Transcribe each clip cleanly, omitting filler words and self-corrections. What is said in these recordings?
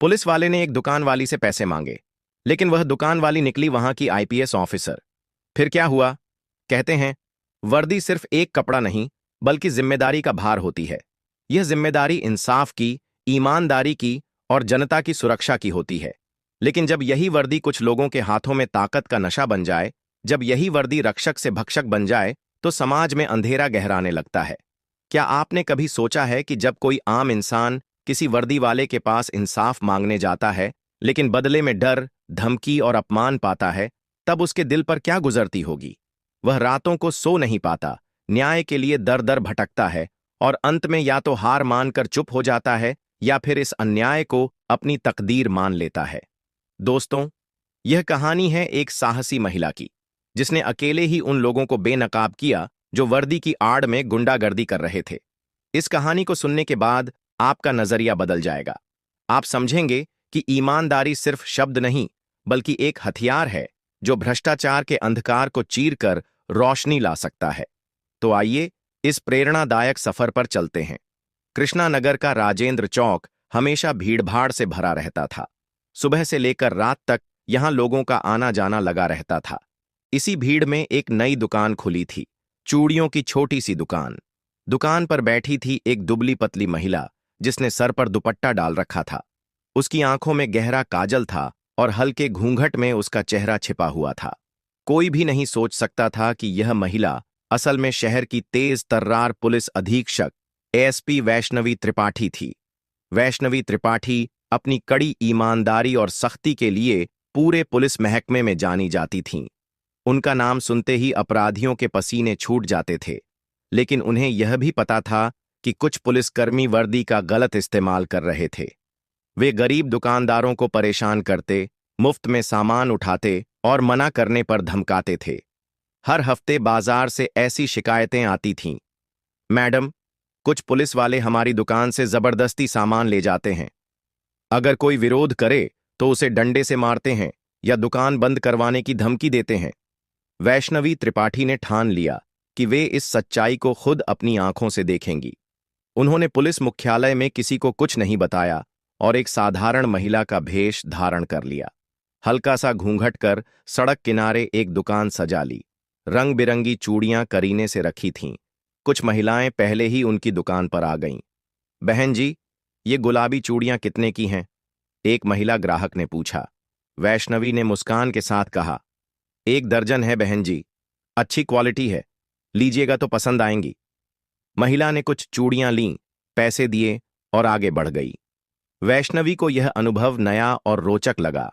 Police वाले ने एक दुकान वाली से पैसे मांगे, लेकिन वह दुकान वाली निकली वहां की आईपीएस ऑफिसर। फिर क्या हुआ? कहते हैं, वर्दी सिर्फ एक कपड़ा नहीं, बल्कि जिम्मेदारी का भार होती है। यह जिम्मेदारी इंसाफ की, ईमानदारी की और जनता की सुरक्षा की होती है। लेकिन जब यही वर्दी कुछ लोगों के हाथों में ताकत का नशा बन जाए, जब यही वर्दी रक्षक से भक्षक बन जाए, तो समाज में अंधेरा गहराने लगता है। क्या आपने कभी सोचा है कि जब कोई आम इंसान किसी वर्दी वाले के पास इंसाफ मांगने जाता है, लेकिन बदले में डर, धमकी और अपमान पाता है, तब उसके दिल पर क्या गुजरती होगी? वह रातों को सो नहीं पाता, न्याय के लिए दर दर भटकता है और अंत में या तो हार मानकर चुप हो जाता है या फिर इस अन्याय को अपनी तकदीर मान लेता है। दोस्तों, यह कहानी है एक साहसी महिला की, जिसने अकेले ही उन लोगों को बेनकाब किया जो वर्दी की आड़ में गुंडागर्दी कर रहे थे। इस कहानी को सुनने के बाद आपका नजरिया बदल जाएगा। आप समझेंगे कि ईमानदारी सिर्फ शब्द नहीं, बल्कि एक हथियार है जो भ्रष्टाचार के अंधकार को चीरकर रोशनी ला सकता है। तो आइए इस प्रेरणादायक सफर पर चलते हैं। कृष्णानगर का राजेंद्र चौक हमेशा भीड़भाड़ से भरा रहता था। सुबह से लेकर रात तक यहां लोगों का आना जाना लगा रहता था। इसी भीड़ में एक नई दुकान खुली थी, चूड़ियों की छोटी सी दुकान। दुकान पर बैठी थी एक दुबली पतली महिला, जिसने सर पर दुपट्टा डाल रखा था। उसकी आंखों में गहरा काजल था और हल्के घूंघट में उसका चेहरा छिपा हुआ था। कोई भी नहीं सोच सकता था कि यह महिला असल में शहर की तेज तर्रार पुलिस अधीक्षक एएसपी वैष्णवी त्रिपाठी थी। वैष्णवी त्रिपाठी अपनी कड़ी ईमानदारी और सख्ती के लिए पूरे पुलिस महकमे में जानी जाती थीं। उनका नाम सुनते ही अपराधियों के पसीने छूट जाते थे, लेकिन उन्हें यह भी पता था कि कुछ पुलिसकर्मी वर्दी का गलत इस्तेमाल कर रहे थे। वे गरीब दुकानदारों को परेशान करते, मुफ्त में सामान उठाते और मना करने पर धमकाते थे। हर हफ्ते बाजार से ऐसी शिकायतें आती थीं, मैडम, कुछ पुलिस वाले हमारी दुकान से जबरदस्ती सामान ले जाते हैं। अगर कोई विरोध करे तो उसे डंडे से मारते हैं या दुकान बंद करवाने की धमकी देते हैं। वैष्णवी त्रिपाठी ने ठान लिया कि वे इस सच्चाई को खुद अपनी आंखों से देखेंगी। उन्होंने पुलिस मुख्यालय में किसी को कुछ नहीं बताया और एक साधारण महिला का भेष धारण कर लिया। हल्का सा घूंघट कर सड़क किनारे एक दुकान सजा ली। रंग बिरंगी चूड़ियां करीने से रखी थीं। कुछ महिलाएं पहले ही उनकी दुकान पर आ गईं। बहन जी, ये गुलाबी चूड़ियां कितने की हैं? एक महिला ग्राहक ने पूछा। वैष्णवी ने मुस्कान के साथ कहा, 1 दर्जन है बहन जी, अच्छी क्वालिटी है, लीजिएगा तो पसंद आएंगी। महिला ने कुछ चूड़ियां लीं, पैसे दिए और आगे बढ़ गई। वैष्णवी को यह अनुभव नया और रोचक लगा,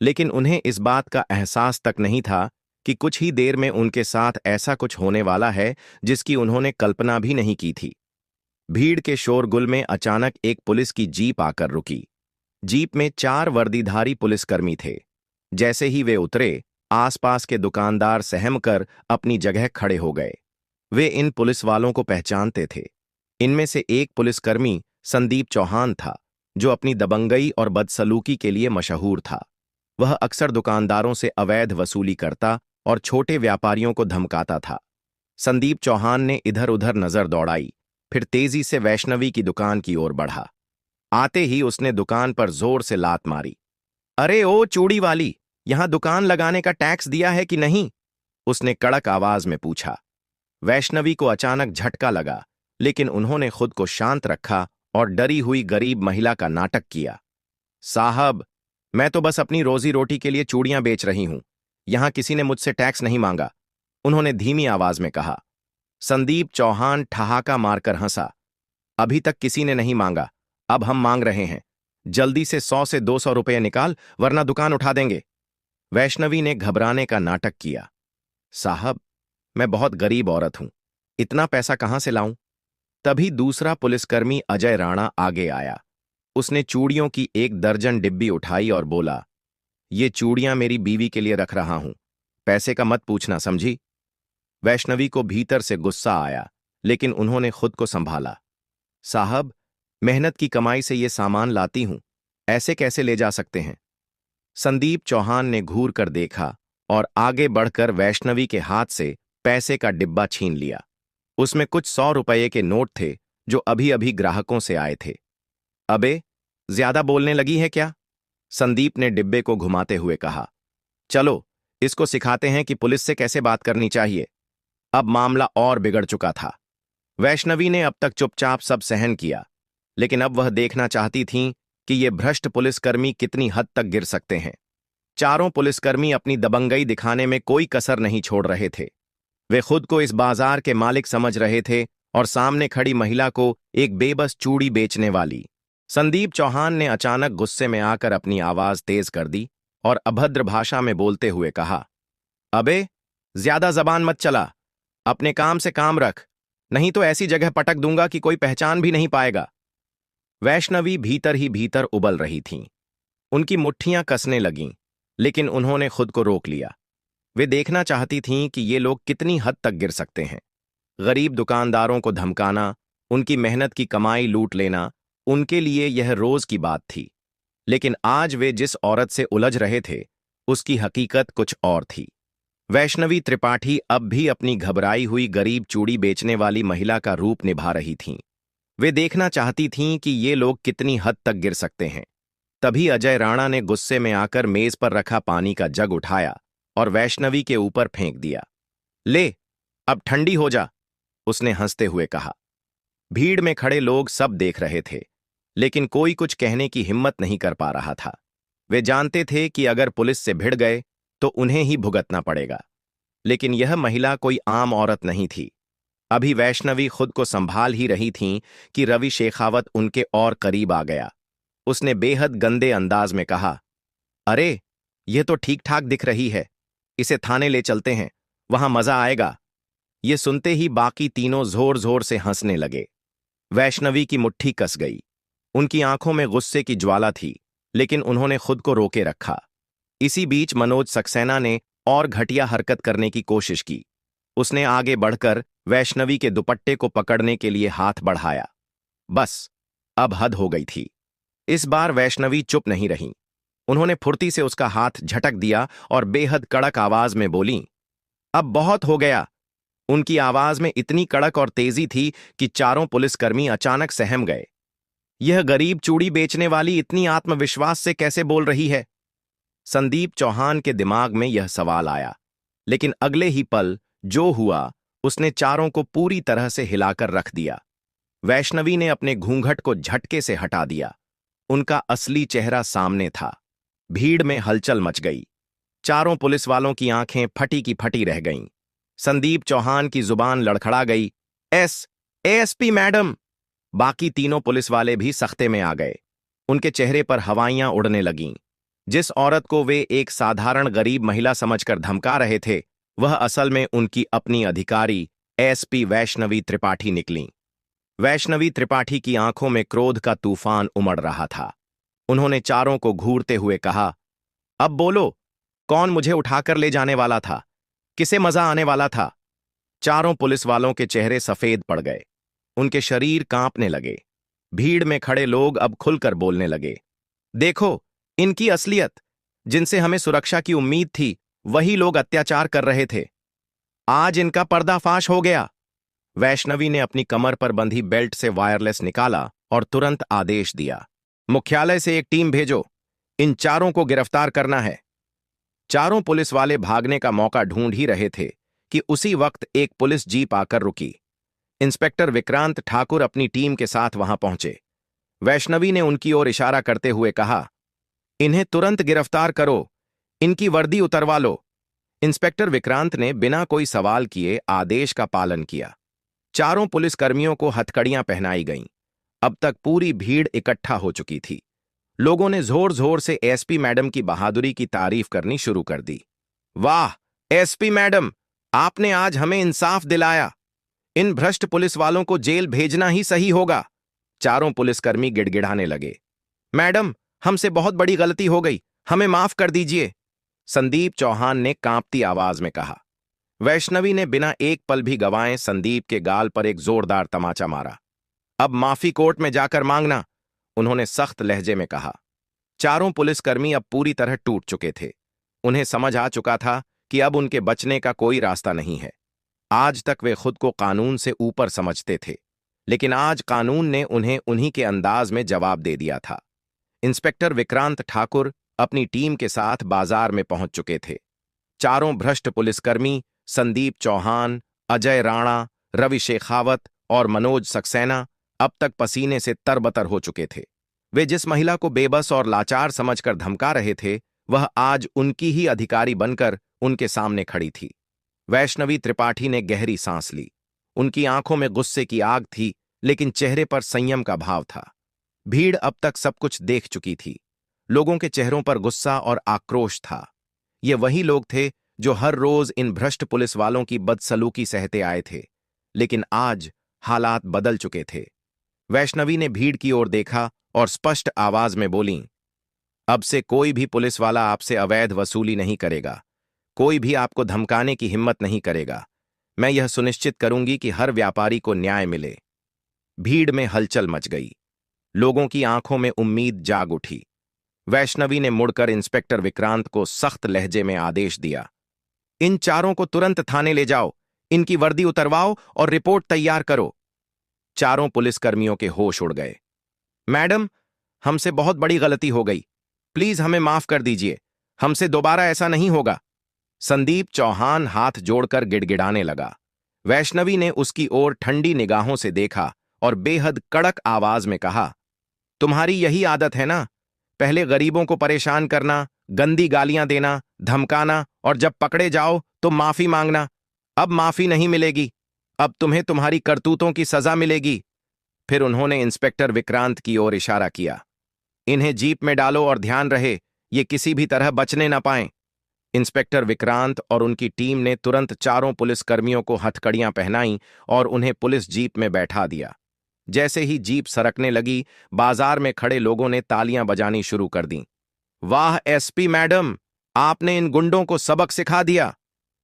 लेकिन उन्हें इस बात का एहसास तक नहीं था कि कुछ ही देर में उनके साथ ऐसा कुछ होने वाला है जिसकी उन्होंने कल्पना भी नहीं की थी। भीड़ के शोरगुल में अचानक एक पुलिस की जीप आकर रुकी। जीप में 4 वर्दीधारी पुलिसकर्मी थे। जैसे ही वे उतरे, आसपास के दुकानदार सहमकर अपनी जगह खड़े हो गए। वे इन पुलिस वालों को पहचानते थे। इनमें से एक पुलिसकर्मी संदीप चौहान था, जो अपनी दबंगई और बदसलूकी के लिए मशहूर था। वह अक्सर दुकानदारों से अवैध वसूली करता और छोटे व्यापारियों को धमकाता था। संदीप चौहान ने इधर उधर नजर दौड़ाई, फिर तेजी से वैष्णवी की दुकान की ओर बढ़ा। आते ही उसने दुकान पर जोर से लात मारी। अरे ओ चूड़ी वाली, यहां दुकान लगाने का टैक्स दिया है कि नहीं? उसने कड़क आवाज में पूछा। वैष्णवी को अचानक झटका लगा, लेकिन उन्होंने खुद को शांत रखा और डरी हुई गरीब महिला का नाटक किया। साहब, मैं तो बस अपनी रोजी रोटी के लिए चूड़ियां बेच रही हूं, यहां किसी ने मुझसे टैक्स नहीं मांगा, उन्होंने धीमी आवाज में कहा। संदीप चौहान ठहाका मारकर हंसा। अभी तक किसी ने नहीं मांगा, अब हम मांग रहे हैं। जल्दी से 100 से 200 रुपये निकाल, वरना दुकान उठा देंगे। वैष्णवी ने घबराने का नाटक किया। साहब, मैं बहुत गरीब औरत हूं, इतना पैसा कहां से लाऊं? तभी दूसरा पुलिसकर्मी अजय राणा आगे आया। उसने चूड़ियों की 1 दर्जन डिब्बी उठाई और बोला, ये चूड़ियां मेरी बीवी के लिए रख रहा हूं, पैसे का मत पूछना, समझी? वैष्णवी को भीतर से गुस्सा आया, लेकिन उन्होंने खुद को संभाला। साहब, मेहनत की कमाई से ये सामान लाती हूं, ऐसे कैसे ले जा सकते हैं? संदीप चौहान ने घूर कर देखा और आगे बढ़कर वैष्णवी के हाथ से पैसे का डिब्बा छीन लिया। उसमें कुछ 100 रुपये के नोट थे जो अभी अभी ग्राहकों से आए थे। अबे, ज्यादा बोलने लगी है क्या? संदीप ने डिब्बे को घुमाते हुए कहा। चलो, इसको सिखाते हैं कि पुलिस से कैसे बात करनी चाहिए। अब मामला और बिगड़ चुका था। वैष्णवी ने अब तक चुपचाप सब सहन किया, लेकिन अब वह देखना चाहती थीं कि ये भ्रष्ट पुलिसकर्मी कितनी हद तक गिर सकते हैं। चारों पुलिसकर्मी अपनी दबंगई दिखाने में कोई कसर नहीं छोड़ रहे थे। वे खुद को इस बाजार के मालिक समझ रहे थे और सामने खड़ी महिला को एक बेबस चूड़ी बेचने वाली। संदीप चौहान ने अचानक गुस्से में आकर अपनी आवाज तेज कर दी और अभद्र भाषा में बोलते हुए कहा, अबे, ज्यादा जबान मत चला, अपने काम से काम रख, नहीं तो ऐसी जगह पटक दूंगा कि कोई पहचान भी नहीं पाएगा। वैष्णवी भीतर ही भीतर उबल रही थीं। उनकी मुट्ठियां कसने लगीं, लेकिन उन्होंने खुद को रोक लिया। वे देखना चाहती थीं कि ये लोग कितनी हद तक गिर सकते हैं। गरीब दुकानदारों को धमकाना, उनकी मेहनत की कमाई लूट लेना, उनके लिए यह रोज की बात थी। लेकिन आज वे जिस औरत से उलझ रहे थे, उसकी हकीकत कुछ और थी। वैष्णवी त्रिपाठी अब भी अपनी घबराई हुई गरीब चूड़ी बेचने वाली महिला का रूप निभा रही थीं। वे देखना चाहती थीं कि ये लोग कितनी हद तक गिर सकते हैं। तभी अजय राणा ने गुस्से में आकर मेज पर रखा पानी का जग उठाया और वैष्णवी के ऊपर फेंक दिया। ले, अब ठंडी हो जा, उसने हंसते हुए कहा। भीड़ में खड़े लोग सब देख रहे थे, लेकिन कोई कुछ कहने की हिम्मत नहीं कर पा रहा था। वे जानते थे कि अगर पुलिस से भिड़ गए तो उन्हें ही भुगतना पड़ेगा। लेकिन यह महिला कोई आम औरत नहीं थी। अभी वैष्णवी खुद को संभाल ही रही थीं कि रवि शेखावत उनके और करीब आ गया। उसने बेहद गंदे अंदाज में कहा, अरे, यह तो ठीक ठाक दिख रही है, इसे थाने ले चलते हैं, वहां मजा आएगा। ये सुनते ही बाकी तीनों जोर जोर से हंसने लगे। वैष्णवी की मुट्ठी कस गई। उनकी आंखों में गुस्से की ज्वाला थी, लेकिन उन्होंने खुद को रोके रखा। इसी बीच मनोज सक्सेना ने और घटिया हरकत करने की कोशिश की। उसने आगे बढ़कर वैष्णवी के दुपट्टे को पकड़ने के लिए हाथ बढ़ाया। बस, अब हद हो गई थी। इस बार वैष्णवी चुप नहीं रहीं। उन्होंने फुर्ती से उसका हाथ झटक दिया और बेहद कड़क आवाज में बोलीं, अब बहुत हो गया। उनकी आवाज में इतनी कड़क और तेजी थी कि चारों पुलिसकर्मी अचानक सहम गए। यह गरीब चूड़ी बेचने वाली इतनी आत्मविश्वास से कैसे बोल रही है? संदीप चौहान के दिमाग में यह सवाल आया, लेकिन अगले ही पल जो हुआ उसने चारों को पूरी तरह से हिलाकर रख दिया। वैष्णवी ने अपने घूंघट को झटके से हटा दिया। उनका असली चेहरा सामने था। भीड़ में हलचल मच गई। चारों पुलिस वालों की आंखें फटी की फटी रह गईं। संदीप चौहान की जुबान लड़खड़ा गई। ASP madam! बाकी तीनों पुलिस वाले भी सख्ते में आ गए। उनके चेहरे पर हवाइयां उड़ने लगीं। जिस औरत को वे एक साधारण गरीब महिला समझकर धमका रहे थे, वह असल में उनकी अपनी अधिकारी एसपी वैष्णवी त्रिपाठी निकलीं। वैष्णवी त्रिपाठी की आंखों में क्रोध का तूफान उमड़ रहा था। उन्होंने चारों को घूरते हुए कहा, अब बोलो, कौन मुझे उठाकर ले जाने वाला था? किसे मजा आने वाला था? चारों पुलिस वालों के चेहरे सफेद पड़ गए। उनके शरीर कांपने लगे। भीड़ में खड़े लोग अब खुलकर बोलने लगे, देखो, इनकी असलियत! जिनसे हमें सुरक्षा की उम्मीद थी, वही लोग अत्याचार कर रहे थे। आज इनका पर्दाफाश हो गया। वैष्णवी ने अपनी कमर पर बंधी बेल्ट से वायरलेस निकाला और तुरंत आदेश दिया, मुख्यालय से एक टीम भेजो, इन चारों को गिरफ्तार करना है। चारों पुलिस वाले भागने का मौका ढूंढ ही रहे थे कि उसी वक्त एक पुलिस जीप आकर रुकी। इंस्पेक्टर विक्रांत ठाकुर अपनी टीम के साथ वहां पहुंचे। वैष्णवी ने उनकी ओर इशारा करते हुए कहा, इन्हें तुरंत गिरफ्तार करो, इनकी वर्दी उतरवा लो। इंस्पेक्टर विक्रांत ने बिना कोई सवाल किए आदेश का पालन किया। चारों पुलिसकर्मियों को हथकड़ियां पहनाई गईं। अब तक पूरी भीड़ इकट्ठा हो चुकी थी। लोगों ने जोर जोर से एसपी मैडम की बहादुरी की तारीफ करनी शुरू कर दी। वाह, एसपी मैडम, आपने आज हमें इंसाफ दिलाया। इन भ्रष्ट पुलिस वालों को जेल भेजना ही सही होगा। चारों पुलिसकर्मी गिड़गिड़ाने लगे। मैडम, हमसे बहुत बड़ी गलती हो गई, हमें माफ कर दीजिए, संदीप चौहान ने कांपती आवाज में कहा। वैष्णवी ने बिना एक पल भी गवाए संदीप के गाल पर एक जोरदार तमाचा मारा। अब माफी कोर्ट में जाकर मांगना, उन्होंने सख्त लहजे में कहा। चारों पुलिसकर्मी अब पूरी तरह टूट चुके थे। उन्हें समझ आ चुका था कि अब उनके बचने का कोई रास्ता नहीं है। आज तक वे खुद को कानून से ऊपर समझते थे, लेकिन आज कानून ने उन्हें उन्हीं के अंदाज में जवाब दे दिया था। इंस्पेक्टर विक्रांत ठाकुर अपनी टीम के साथ बाजार में पहुंच चुके थे। चारों भ्रष्ट पुलिसकर्मी संदीप चौहान, अजय राणा, रवि शेखावत और मनोज सक्सेना अब तक पसीने से तरबतर हो चुके थे। वे जिस महिला को बेबस और लाचार समझकर धमका रहे थे, वह आज उनकी ही अधिकारी बनकर उनके सामने खड़ी थी। वैष्णवी त्रिपाठी ने गहरी सांस ली। उनकी आंखों में गुस्से की आग थी, लेकिन चेहरे पर संयम का भाव था। भीड़ अब तक सब कुछ देख चुकी थी। लोगों के चेहरों पर गुस्सा और आक्रोश था। ये वही लोग थे जो हर रोज इन भ्रष्ट पुलिस वालों की बदसलूकी सहते आए थे, लेकिन आज हालात बदल चुके थे। वैष्णवी ने भीड़ की ओर देखा और स्पष्ट आवाज में बोलीं, अब से कोई भी पुलिस वाला आपसे अवैध वसूली नहीं करेगा। कोई भी आपको धमकाने की हिम्मत नहीं करेगा। मैं यह सुनिश्चित करूंगी कि हर व्यापारी को न्याय मिले। भीड़ में हलचल मच गई। लोगों की आंखों में उम्मीद जाग उठी। वैष्णवी ने मुड़कर इंस्पेक्टर विक्रांत को सख्त लहजे में आदेश दिया, इन चारों को तुरंत थाने ले जाओ, इनकी वर्दी उतरवाओ और रिपोर्ट तैयार करो। चारों पुलिसकर्मियों के होश उड़ गए। मैडम, हमसे बहुत बड़ी गलती हो गई, प्लीज हमें माफ कर दीजिए, हमसे दोबारा ऐसा नहीं होगा। संदीप चौहान हाथ जोड़कर गिड़गिड़ाने लगा। वैष्णवी ने उसकी ओर ठंडी निगाहों से देखा और बेहद कड़क आवाज में कहा, तुम्हारी यही आदत है ना, पहले गरीबों को परेशान करना, गंदी गालियां देना, धमकाना और जब पकड़े जाओ तो माफी मांगना। अब माफी नहीं मिलेगी, अब तुम्हें तुम्हारी करतूतों की सजा मिलेगी। फिर उन्होंने इंस्पेक्टर विक्रांत की ओर इशारा किया, इन्हें जीप में डालो और ध्यान रहे ये किसी भी तरह बचने न पाएं। इंस्पेक्टर विक्रांत और उनकी टीम ने तुरंत चारों पुलिसकर्मियों को हथकड़ियां पहनाईं और उन्हें पुलिस जीप में बैठा दिया। जैसे ही जीप सरकने लगी, बाजार में खड़े लोगों ने तालियां बजानी शुरू कर दीं। वाह एसपी मैडम, आपने इन गुंडों को सबक सिखा दिया।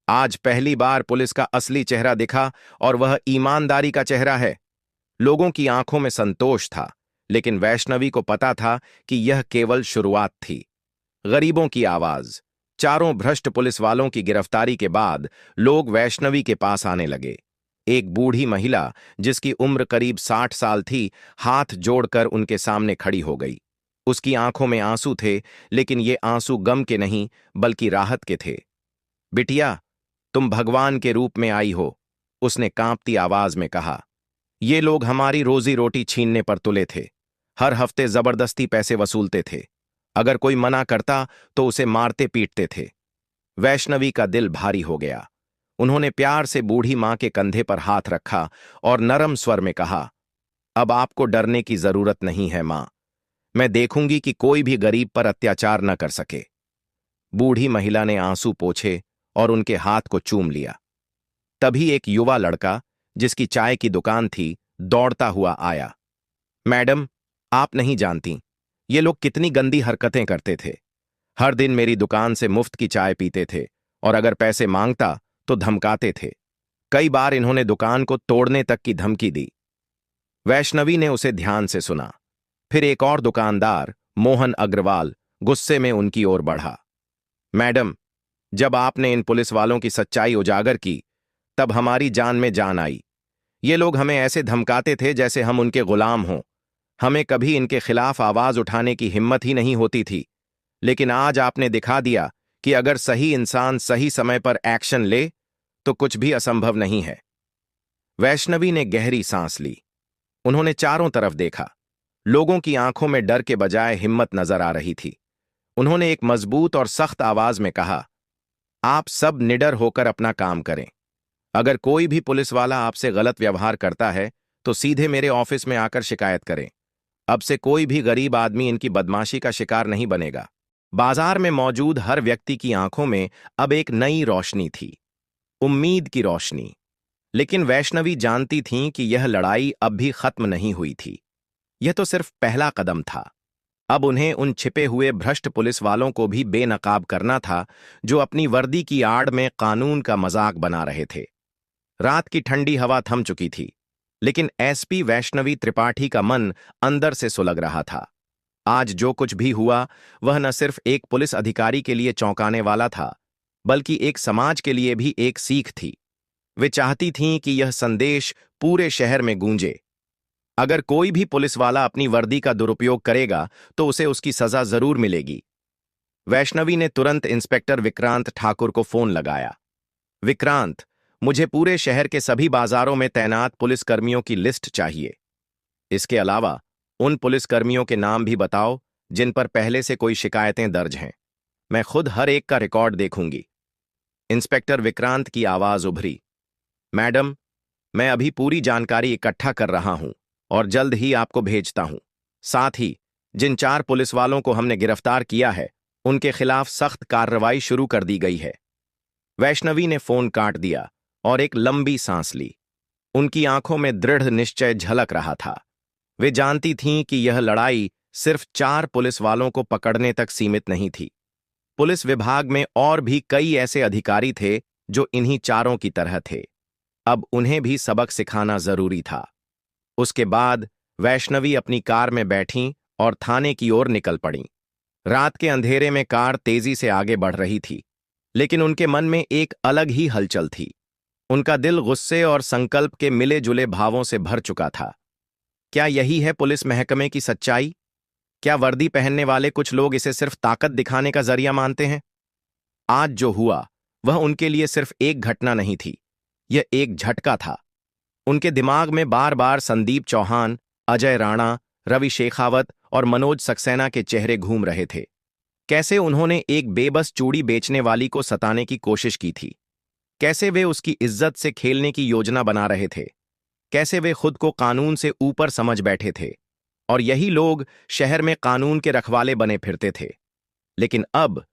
आज पहली बार पुलिस का असली चेहरा दिखा और वह ईमानदारी का चेहरा है। लोगों की आंखों में संतोष था, लेकिन वैष्णवी को पता था कि यह केवल शुरुआत थी। गरीबों की आवाज, चारों भ्रष्ट पुलिस वालों की गिरफ्तारी के बाद लोग वैष्णवी के पास आने लगे। एक बूढ़ी महिला जिसकी उम्र करीब 60 साल थी, हाथ जोड़कर उनके सामने खड़ी हो गई। उसकी आंखों में आंसू थे, लेकिन ये आंसू गम के नहीं बल्कि राहत के थे। बिटिया, तुम भगवान के रूप में आई हो, उसने कांपती आवाज में कहा। ये लोग हमारी रोजी रोटी छीनने पर तुले थे। हर हफ्ते जबरदस्ती पैसे वसूलते थे। अगर कोई मना करता तो उसे मारते पीटते थे। वैष्णवी का दिल भारी हो गया। उन्होंने प्यार से बूढ़ी मां के कंधे पर हाथ रखा और नरम स्वर में कहा, अब आपको डरने की जरूरत नहीं है मां। मैं देखूंगी कि कोई भी गरीब पर अत्याचार न कर सके। बूढ़ी महिला ने आंसू पोंछे और उनके हाथ को चूम लिया। तभी एक युवा लड़का, जिसकी चाय की दुकान थी, दौड़ता हुआ आया। मैडम, आप नहीं जानती, ये लोग कितनी गंदी हरकतें करते थे। हर दिन मेरी दुकान से मुफ्त की चाय पीते थे और अगर पैसे मांगता तो धमकाते थे। कई बार इन्होंने दुकान को तोड़ने तक की धमकी दी। वैष्णवी ने उसे ध्यान से सुना। फिर एक और दुकानदार, मोहन अग्रवाल, गुस्से में उनकी ओर बढ़ा। मैडम, जब आपने इन पुलिस वालों की सच्चाई उजागर की, तब हमारी जान में जान आई। ये लोग हमें ऐसे धमकाते थे जैसे हम उनके गुलाम हों। हमें कभी इनके खिलाफ आवाज उठाने की हिम्मत ही नहीं होती थी, लेकिन आज आपने दिखा दिया कि अगर सही इंसान सही समय पर एक्शन ले तो कुछ भी असंभव नहीं है। वैष्णवी ने गहरी सांस ली। उन्होंने चारों तरफ देखा। लोगों की आंखों में डर के बजाय हिम्मत नजर आ रही थी। उन्होंने एक मजबूत और सख्त आवाज में कहा, आप सब निडर होकर अपना काम करें। अगर कोई भी पुलिस वाला आपसे गलत व्यवहार करता है तो सीधे मेरे ऑफिस में आकर शिकायत करें। अब से कोई भी गरीब आदमी इनकी बदमाशी का शिकार नहीं बनेगा। बाजार में मौजूद हर व्यक्ति की आंखों में अब एक नई रोशनी थी, उम्मीद की रोशनी। लेकिन वैष्णवी जानती थीं कि यह लड़ाई अब भी खत्म नहीं हुई थी। यह तो सिर्फ पहला कदम था। अब उन्हें उन छिपे हुए भ्रष्ट पुलिस वालों को भी बेनकाब करना था, जो अपनी वर्दी की आड़ में कानून का मजाक बना रहे थे। रात की ठंडी हवा थम चुकी थी, लेकिन एसपी वैष्णवी त्रिपाठी का मन अंदर से सुलग रहा था। आज जो कुछ भी हुआ, वह न सिर्फ एक पुलिस अधिकारी के लिए चौंकाने वाला था, बल्कि एक समाज के लिए भी एक सीख थी। वे चाहती थीं कि यह संदेश पूरे शहर में गूंजे। अगर कोई भी पुलिस वाला अपनी वर्दी का दुरुपयोग करेगा तो उसे उसकी सजा जरूर मिलेगी। वैष्णवी ने तुरंत इंस्पेक्टर विक्रांत ठाकुर को फोन लगाया। विक्रांत, मुझे पूरे शहर के सभी बाजारों में तैनात पुलिसकर्मियों की लिस्ट चाहिए। इसके अलावा उन पुलिसकर्मियों के नाम भी बताओ जिन पर पहले से कोई शिकायतें दर्ज हैं। मैं खुद हर एक का रिकॉर्ड देखूंगी। इंस्पेक्टर विक्रांत की आवाज उभरी। मैडम, मैं अभी पूरी जानकारी इकट्ठा कर रहा हूं और जल्द ही आपको भेजता हूं। साथ ही जिन 4 पुलिस वालों को हमने गिरफ्तार किया है उनके खिलाफ सख्त कार्रवाई शुरू कर दी गई है। वैष्णवी ने फोन काट दिया और एक लंबी सांस ली। उनकी आंखों में दृढ़ निश्चय झलक रहा था। वे जानती थीं कि यह लड़ाई सिर्फ 4 पुलिस वालों को पकड़ने तक सीमित नहीं थी। पुलिस विभाग में और भी कई ऐसे अधिकारी थे जो इन्हीं चारों की तरह थे। अब उन्हें भी सबक सिखाना जरूरी था। उसके बाद वैष्णवी अपनी कार में बैठीं और थाने की ओर निकल पड़ीं। रात के अंधेरे में कार तेजी से आगे बढ़ रही थी, लेकिन उनके मन में एक अलग ही हलचल थी। उनका दिल गुस्से और संकल्प के मिले जुले भावों से भर चुका था। क्या यही है पुलिस महकमे की सच्चाई? क्या वर्दी पहनने वाले कुछ लोग इसे सिर्फ ताकत दिखाने का जरिया मानते हैं? आज जो हुआ वह उनके लिए सिर्फ एक घटना नहीं थी, यह एक झटका था। उनके दिमाग में बार बार संदीप चौहान, अजय राणा, रवि शेखावत और मनोज सक्सेना के चेहरे घूम रहे थे। कैसे उन्होंने एक बेबस चूड़ी बेचने वाली को सताने की कोशिश की थी, कैसे वे उसकी इज्जत से खेलने की योजना बना रहे थे, कैसे वे खुद को कानून से ऊपर समझ बैठे थे और यही लोग शहर में कानून के रखवाले बने फिरते थे। लेकिन अब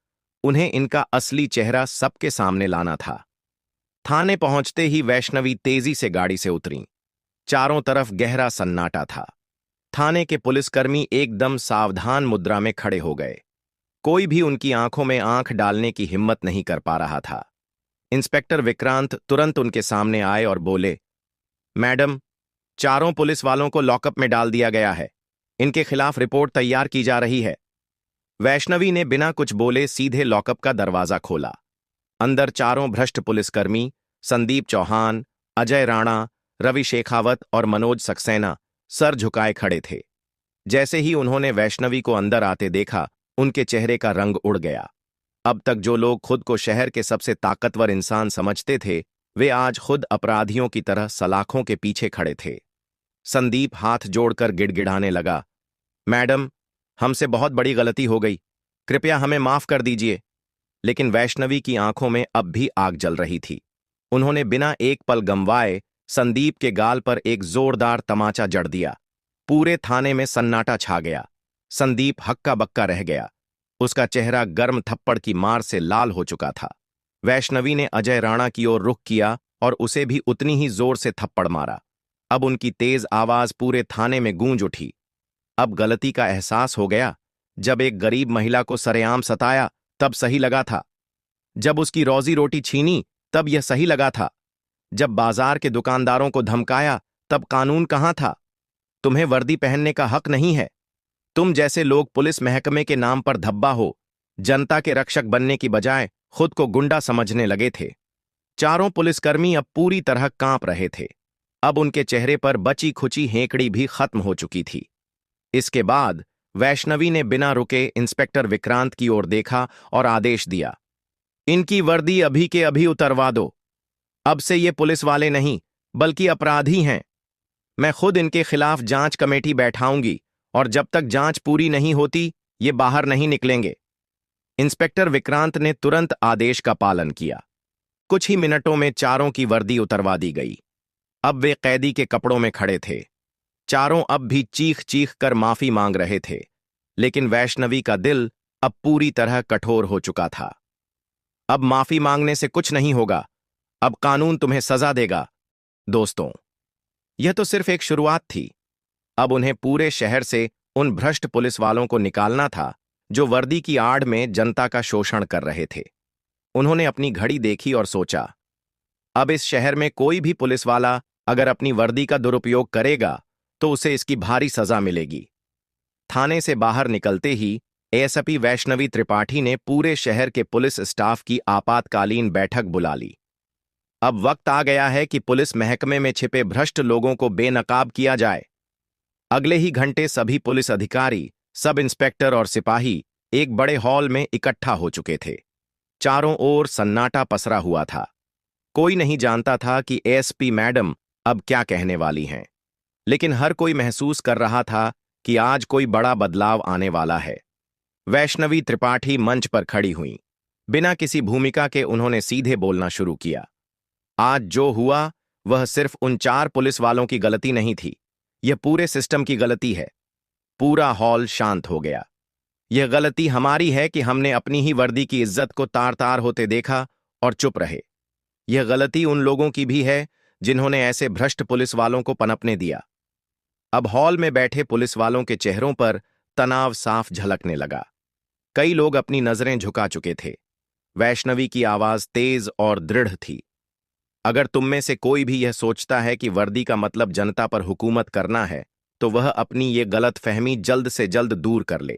उन्हें इनका असली चेहरा सबके सामने लाना था। थाने पहुंचते ही वैष्णवी तेजी से गाड़ी से उतरीं। चारों तरफ गहरा सन्नाटा था। थाने के पुलिसकर्मी एकदम सावधान मुद्रा में खड़े हो गए। कोई भी उनकी आंखों में आंख डालने की हिम्मत नहीं कर पा रहा था। इंस्पेक्टर विक्रांत तुरंत उनके सामने आए और बोले, मैडम, चारों पुलिस वालों को लॉकअप में डाल दिया गया है। इनके खिलाफ रिपोर्ट तैयार की जा रही है। वैष्णवी ने बिना कुछ बोले सीधे लॉकअप का दरवाजा खोला। अंदर चारों भ्रष्ट पुलिसकर्मी, संदीप चौहान, अजय राणा, रवि शेखावत और मनोज सक्सेना सर झुकाए खड़े थे। जैसे ही उन्होंने वैष्णवी को अंदर आते देखा, उनके चेहरे का रंग उड़ गया। अब तक जो लोग खुद को शहर के सबसे ताकतवर इंसान समझते थे, वे आज खुद अपराधियों की तरह सलाखों के पीछे खड़े थे। संदीप हाथ जोड़कर गिड़गिड़ाने लगा, मैडम, हमसे बहुत बड़ी गलती हो गई, कृपया हमें माफ कर दीजिए। लेकिन वैष्णवी की आंखों में अब भी आग जल रही थी। उन्होंने बिना एक पल गंवाए संदीप के गाल पर एक जोरदार तमाचा जड़ दिया। पूरे थाने में सन्नाटा छा गया। संदीप हक्का बक्का रह गया। उसका चेहरा गर्म थप्पड़ की मार से लाल हो चुका था। वैष्णवी ने अजय राणा की ओर रुख किया और उसे भी उतनी ही जोर से थप्पड़ मारा। अब उनकी तेज आवाज पूरे थाने में गूंज उठी। अब गलती का एहसास हो गया। जब एक गरीब महिला को सरेआम सताया तब सही लगा था। जब उसकी रोजी रोटी छीनी तब यह सही लगा था। जब बाजार के दुकानदारों को धमकाया तब कानून कहां था? तुम्हें वर्दी पहनने का हक नहीं है। तुम जैसे लोग पुलिस महकमे के नाम पर धब्बा हो, जनता के रक्षक बनने की बजाय खुद को गुंडा समझने लगे थे। चारों पुलिसकर्मी अब पूरी तरह कांप रहे थे। अब उनके चेहरे पर बची खुची हेंकड़ी भी खत्म हो चुकी थी। इसके बाद वैष्णवी ने बिना रुके इंस्पेक्टर विक्रांत की ओर देखा और आदेश दिया, इनकी वर्दी अभी के अभी उतरवा दो। अब से ये पुलिस वाले नहीं बल्कि अपराधी हैं। मैं खुद इनके खिलाफ जांच कमेटी बैठाऊंगी और जब तक जांच पूरी नहीं होती ये बाहर नहीं निकलेंगे। इंस्पेक्टर विक्रांत ने तुरंत आदेश का पालन किया। कुछ ही मिनटों में चारों की वर्दी उतरवा दी गई। अब वे कैदी के कपड़ों में खड़े थे। चारों अब भी चीख चीख कर माफी मांग रहे थे, लेकिन वैष्णवी का दिल अब पूरी तरह कठोर हो चुका था। अब माफी मांगने से कुछ नहीं होगा। अब कानून तुम्हें सजा देगा। दोस्तों, यह तो सिर्फ एक शुरुआत थी। अब उन्हें पूरे शहर से उन भ्रष्ट पुलिस वालों को निकालना था जो वर्दी की आड़ में जनता का शोषण कर रहे थे। उन्होंने अपनी घड़ी देखी और सोचा, अब इस शहर में कोई भी पुलिस वाला अगर अपनी वर्दी का दुरुपयोग करेगा तो उसे इसकी भारी सजा मिलेगी। थाने से बाहर निकलते ही एएसपी वैष्णवी त्रिपाठी ने पूरे शहर के पुलिस स्टाफ की आपातकालीन बैठक बुला ली। अब वक्त आ गया है कि पुलिस महकमे में छिपे भ्रष्ट लोगों को बेनकाब किया जाए। अगले ही घंटे सभी पुलिस अधिकारी, सब इंस्पेक्टर और सिपाही एक बड़े हॉल में इकट्ठा हो चुके थे। चारों ओर सन्नाटा पसरा हुआ था। कोई नहीं जानता था कि एसपी मैडम अब क्या कहने वाली हैं, लेकिन हर कोई महसूस कर रहा था कि आज कोई बड़ा बदलाव आने वाला है। वैष्णवी त्रिपाठी मंच पर खड़ी हुईं। बिना किसी भूमिका के उन्होंने सीधे बोलना शुरू किया। आज जो हुआ वह सिर्फ उन 4 पुलिस वालों की गलती नहीं थी, यह पूरे सिस्टम की गलती है। पूरा हॉल शांत हो गया। यह गलती हमारी है कि हमने अपनी ही वर्दी की इज्जत को तार तार होते देखा और चुप रहे। यह गलती उन लोगों की भी है जिन्होंने ऐसे भ्रष्ट पुलिस वालों को पनपने दिया। अब हॉल में बैठे पुलिस वालों के चेहरों पर तनाव साफ झलकने लगा। कई लोग अपनी नजरें झुका चुके थे। वैष्णवी की आवाज तेज और दृढ़ थी। अगर तुम में से कोई भी यह सोचता है कि वर्दी का मतलब जनता पर हुकूमत करना है, तो वह अपनी ये गलत फहमी जल्द से जल्द दूर कर ले।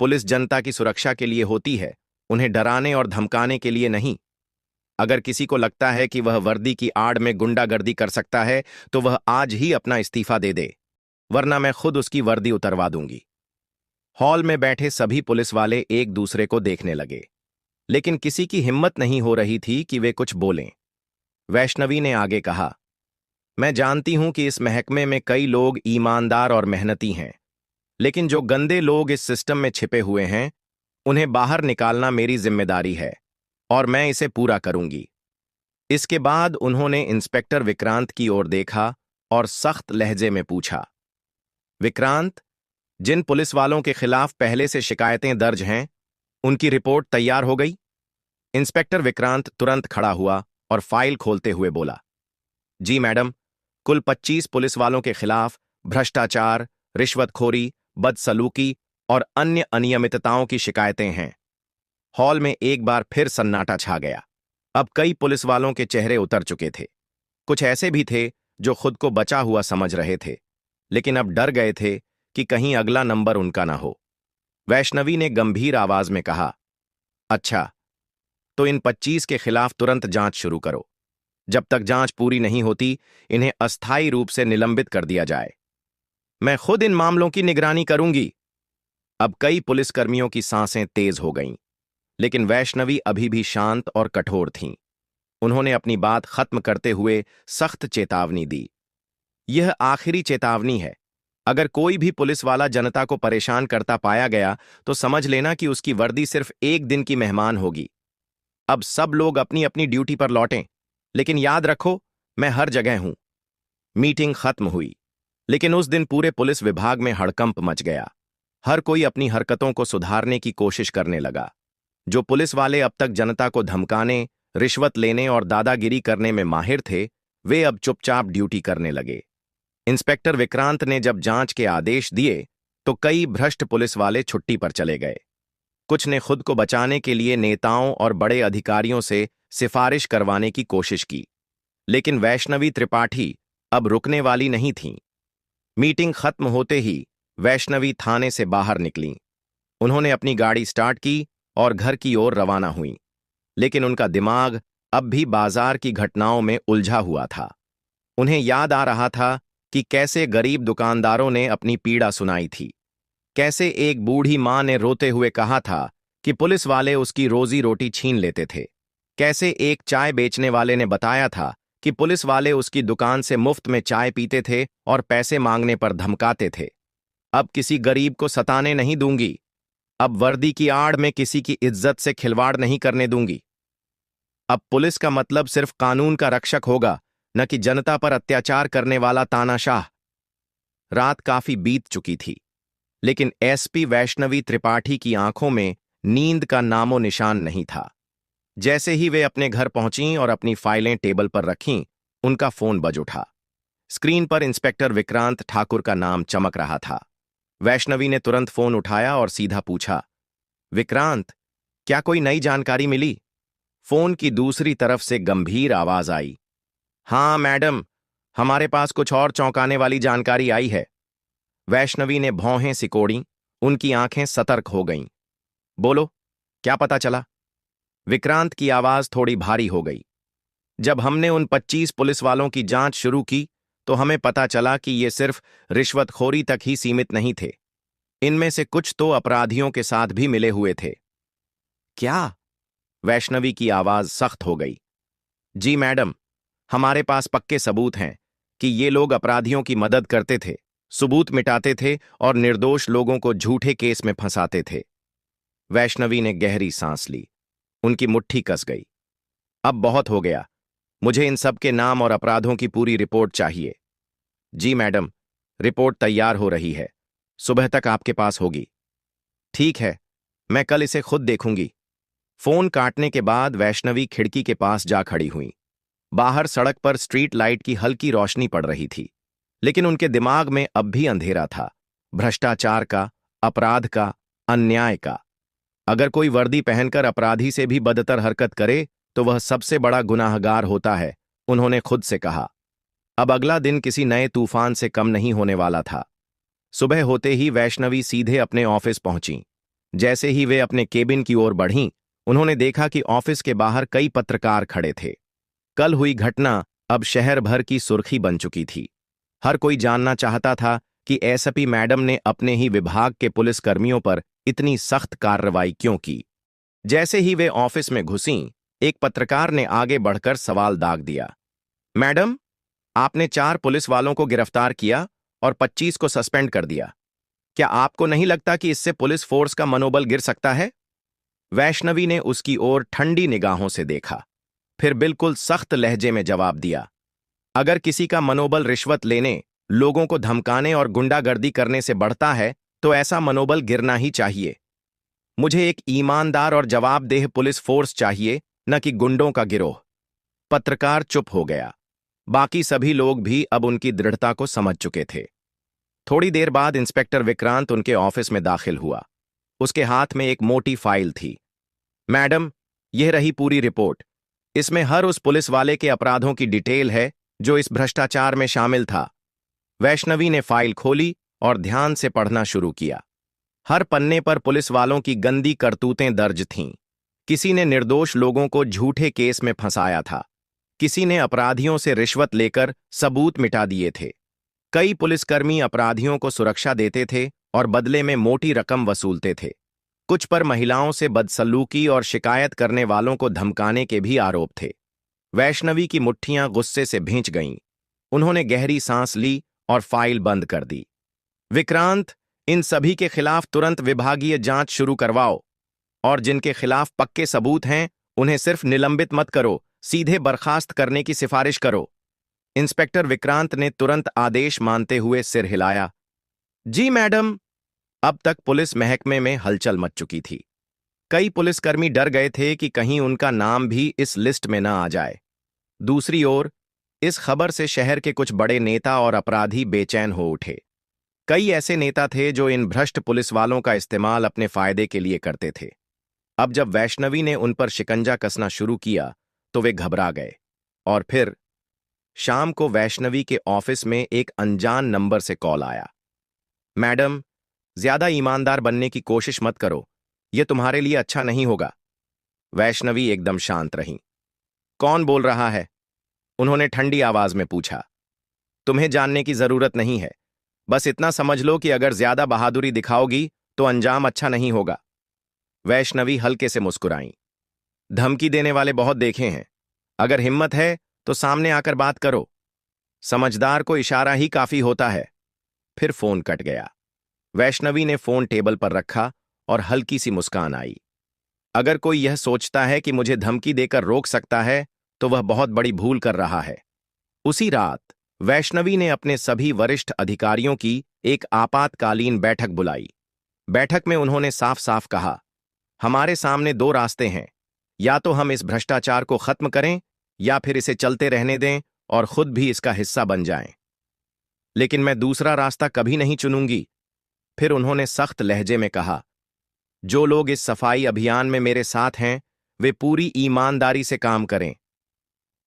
पुलिस जनता की सुरक्षा के लिए होती है, उन्हें डराने और धमकाने के लिए नहीं। अगर किसी को लगता है कि वह वर्दी की आड़ में गुंडागर्दी कर सकता है, तो वह आज ही अपना इस्तीफा दे दे, वरना मैं खुद उसकी वर्दी उतरवा दूंगी। हॉल में बैठे सभी पुलिस वाले एक दूसरे को देखने लगे, लेकिन किसी की हिम्मत नहीं हो रही थी कि वे कुछ बोलें। वैष्णवी ने आगे कहा, मैं जानती हूं कि इस महकमे में कई लोग ईमानदार और मेहनती हैं, लेकिन जो गंदे लोग इस सिस्टम में छिपे हुए हैं, उन्हें बाहर निकालना मेरी जिम्मेदारी है और मैं इसे पूरा करूंगी। इसके बाद उन्होंने इंस्पेक्टर विक्रांत की ओर देखा और सख्त लहजे में पूछा, विक्रांत, जिन पुलिस वालों के खिलाफ पहले से शिकायतें दर्ज हैं, उनकी रिपोर्ट तैयार हो गई? इंस्पेक्टर विक्रांत तुरंत खड़ा हुआ और फाइल खोलते हुए बोला, जी मैडम, कुल 25 पुलिस वालों के खिलाफ भ्रष्टाचार, रिश्वतखोरी, बदसलूकी और अन्य अनियमितताओं की शिकायतें हैं। हॉल में एक बार फिर सन्नाटा छा गया। अब कई पुलिस वालों के चेहरे उतर चुके थे। कुछ ऐसे भी थे जो खुद को बचा हुआ समझ रहे थे, लेकिन अब डर गए थे कि कहीं अगला नंबर उनका ना हो। वैष्णवी ने गंभीर आवाज में कहा, अच्छा, तो इन 25 के खिलाफ तुरंत जांच शुरू करो। जब तक जांच पूरी नहीं होती, इन्हें अस्थायी रूप से निलंबित कर दिया जाए। मैं खुद इन मामलों की निगरानी करूंगी। अब कई पुलिसकर्मियों की सांसें तेज हो गईं, लेकिन वैष्णवी अभी भी शांत और कठोर थीं। उन्होंने अपनी बात खत्म करते हुए सख्त चेतावनी दी, यह आखिरी चेतावनी है। अगर कोई भी पुलिस वाला जनता को परेशान करता पाया गया, तो समझ लेना कि उसकी वर्दी सिर्फ एक दिन की मेहमान होगी। अब सब लोग अपनी अपनी ड्यूटी पर लौटें, लेकिन याद रखो, मैं हर जगह हूं। मीटिंग खत्म हुई, लेकिन उस दिन पूरे पुलिस विभाग में हड़कंप मच गया। हर कोई अपनी हरकतों को सुधारने की कोशिश करने लगा। जो पुलिस वाले अब तक जनता को धमकाने, रिश्वत लेने और दादागिरी करने में माहिर थे, वे अब चुपचाप ड्यूटी करने लगे। इंस्पेक्टर विक्रांत ने जब जांच के आदेश दिए, तो कई भ्रष्ट पुलिस वाले छुट्टी पर चले गए। कुछ ने खुद को बचाने के लिए नेताओं और बड़े अधिकारियों से सिफारिश करवाने की कोशिश की, लेकिन वैष्णवी त्रिपाठी अब रुकने वाली नहीं थीं। मीटिंग खत्म होते ही वैष्णवी थाने से बाहर निकलीं। उन्होंने अपनी गाड़ी स्टार्ट की और घर की ओर रवाना हुईं, लेकिन उनका दिमाग अब भी बाजार की घटनाओं में उलझा हुआ था। उन्हें याद आ रहा था कि कैसे गरीब दुकानदारों ने अपनी पीड़ा सुनाई थी, कैसे एक बूढ़ी मां ने रोते हुए कहा था कि पुलिस वाले उसकी रोजी रोटी छीन लेते थे, कैसे एक चाय बेचने वाले ने बताया था कि पुलिस वाले उसकी दुकान से मुफ्त में चाय पीते थे और पैसे मांगने पर धमकाते थे। अब किसी गरीब को सताने नहीं दूंगी। अब वर्दी की आड़ में किसी की इज्जत से खिलवाड़ नहीं करने दूंगी। अब पुलिस का मतलब सिर्फ कानून का रक्षक होगा, न कि जनता पर अत्याचार करने वाला तानाशाह। रात काफी बीत चुकी थी, लेकिन एसपी वैष्णवी त्रिपाठी की आंखों में नींद का नामो निशान नहीं था। जैसे ही वे अपने घर पहुंचीं और अपनी फाइलें टेबल पर रखीं, उनका फोन बज उठा। स्क्रीन पर इंस्पेक्टर विक्रांत ठाकुर का नाम चमक रहा था। वैष्णवी ने तुरंत फोन उठाया और सीधा पूछा, विक्रांत, क्या कोई नई जानकारी मिली? फोन की दूसरी तरफ से गंभीर आवाज आई, हाँ मैडम, हमारे पास कुछ और चौंकाने वाली जानकारी आई है। वैष्णवी ने भौहें सिकोड़ी, उनकी आंखें सतर्क हो गईं। बोलो, क्या पता चला? विक्रांत की आवाज थोड़ी भारी हो गई। जब हमने उन 25 पुलिस वालों की जांच शुरू की, तो हमें पता चला कि ये सिर्फ रिश्वतखोरी तक ही सीमित नहीं थे। इनमें से कुछ तो अपराधियों के साथ भी मिले हुए थे। क्या? वैष्णवी की आवाज सख्त हो गई। जी मैडम, हमारे पास पक्के सबूत हैं कि ये लोग अपराधियों की मदद करते थे, सबूत मिटाते थे और निर्दोष लोगों को झूठे केस में फंसाते थे। वैष्णवी ने गहरी सांस ली। उनकी मुट्ठी कस गई। अब बहुत हो गया। मुझे इन सब के नाम और अपराधों की पूरी रिपोर्ट चाहिए। जी मैडम, रिपोर्ट तैयार हो रही है, सुबह तक आपके पास होगी। ठीक है, मैं कल इसे खुद देखूंगी। फोन काटने के बाद वैष्णवी खिड़की के पास जा खड़ी हुई। बाहर सड़क पर स्ट्रीट लाइट की हल्की रोशनी पड़ रही थी, लेकिन उनके दिमाग में अब भी अंधेरा था। भ्रष्टाचार का, अपराध का, अन्याय का। अगर कोई वर्दी पहनकर अपराधी से भी बदतर हरकत करे तो वह सबसे बड़ा गुनाहगार होता है, उन्होंने खुद से कहा। अब अगला दिन किसी नए तूफान से कम नहीं होने वाला था। सुबह होते ही वैष्णवी सीधे अपने ऑफिस पहुंची। जैसे ही वे अपने केबिन की ओर बढ़ीं, उन्होंने देखा कि ऑफिस के बाहर कई पत्रकार खड़े थे। कल हुई घटना अब शहर भर की सुर्खी बन चुकी थी। हर कोई जानना चाहता था कि एसपी मैडम ने अपने ही विभाग के पुलिसकर्मियों पर इतनी सख्त कार्रवाई क्यों की। जैसे ही वे ऑफिस में घुसीं, एक पत्रकार ने आगे बढ़कर सवाल दाग दिया। मैडम, आपने 4 पुलिस वालों को गिरफ्तार किया और 25 को सस्पेंड कर दिया। क्या आपको नहीं लगता कि इससे पुलिस फोर्स का मनोबल गिर सकता है? वैष्णवी ने उसकी ओर ठंडी निगाहों से देखा, फिर बिल्कुल सख्त लहजे में जवाब दिया। अगर किसी का मनोबल रिश्वत लेने, लोगों को धमकाने और गुंडागर्दी करने से बढ़ता है, तो ऐसा मनोबल गिरना ही चाहिए। मुझे एक ईमानदार और जवाबदेह पुलिस फोर्स चाहिए, न कि गुंडों का गिरोह। पत्रकार चुप हो गया। बाकी सभी लोग भी अब उनकी दृढ़ता को समझ चुके थे। थोड़ी देर बाद इंस्पेक्टर विक्रांत उनके ऑफिस में दाखिल हुआ। उसके हाथ में एक मोटी फाइल थी। मैडम, यह रही पूरी रिपोर्ट। इसमें हर उस पुलिस वाले के अपराधों की डिटेल है जो इस भ्रष्टाचार में शामिल था। वैष्णवी ने फाइल खोली और ध्यान से पढ़ना शुरू किया। हर पन्ने पर पुलिस वालों की गंदी करतूतें दर्ज थीं। किसी ने निर्दोष लोगों को झूठे केस में फंसाया था। किसी ने अपराधियों से रिश्वत लेकर सबूत मिटा दिए थे। कई पुलिसकर्मी अपराधियों को सुरक्षा देते थे और बदले में मोटी रकम वसूलते थे। कुछ पर महिलाओं से बदसलूकी और शिकायत करने वालों को धमकाने के भी आरोप थे। वैष्णवी की मुट्ठियां गुस्से से भींच गईं। उन्होंने गहरी सांस ली और फाइल बंद कर दी। विक्रांत, इन सभी के खिलाफ तुरंत विभागीय जांच शुरू करवाओ, और जिनके खिलाफ पक्के सबूत हैं उन्हें सिर्फ निलंबित मत करो, सीधे बर्खास्त करने की सिफारिश करो। इंस्पेक्टर विक्रांत ने तुरंत आदेश मानते हुए सिर हिलाया। जी मैडम। अब तक पुलिस महकमे में हलचल मच चुकी थी। कई पुलिसकर्मी डर गए थे कि कहीं उनका नाम भी इस लिस्ट में न आ जाए। दूसरी ओर, इस खबर से शहर के कुछ बड़े नेता और अपराधी बेचैन हो उठे। कई ऐसे नेता थे जो इन भ्रष्ट पुलिस वालों का इस्तेमाल अपने फायदे के लिए करते थे। अब जब वैष्णवी ने उन पर शिकंजा कसना शुरू किया तो वे घबरा गए। और फिर शाम को वैष्णवी के ऑफिस में एक अनजान नंबर से कॉल आया। मैडम, ज्यादा ईमानदार बनने की कोशिश मत करो, यह तुम्हारे लिए अच्छा नहीं होगा। वैष्णवी एकदम शांत रहीं। कौन बोल रहा है? उन्होंने ठंडी आवाज में पूछा। तुम्हें जानने की जरूरत नहीं है, बस इतना समझ लो कि अगर ज्यादा बहादुरी दिखाओगी तो अंजाम अच्छा नहीं होगा। वैष्णवी हल्के से मुस्कुराईं। धमकी देने वाले बहुत देखे हैं, अगर हिम्मत है तो सामने आकर बात करो। समझदार को इशारा ही काफी होता है। फिर फोन कट गया। वैष्णवी ने फोन टेबल पर रखा और हल्की सी मुस्कान आई। अगर कोई यह सोचता है कि मुझे धमकी देकर रोक सकता है तो वह बहुत बड़ी भूल कर रहा है। उसी रात वैष्णवी ने अपने सभी वरिष्ठ अधिकारियों की एक आपातकालीन बैठक बुलाई। बैठक में उन्होंने साफ साफ कहा, हमारे सामने 2 रास्ते हैं, या तो हम इस भ्रष्टाचार को खत्म करें या फिर इसे चलते रहने दें और खुद भी इसका हिस्सा बन जाएं। लेकिन मैं दूसरा रास्ता कभी नहीं चुनूंगी। फिर उन्होंने सख्त लहजे में कहा, जो लोग इस सफाई अभियान में मेरे साथ हैं वे पूरी ईमानदारी से काम करें,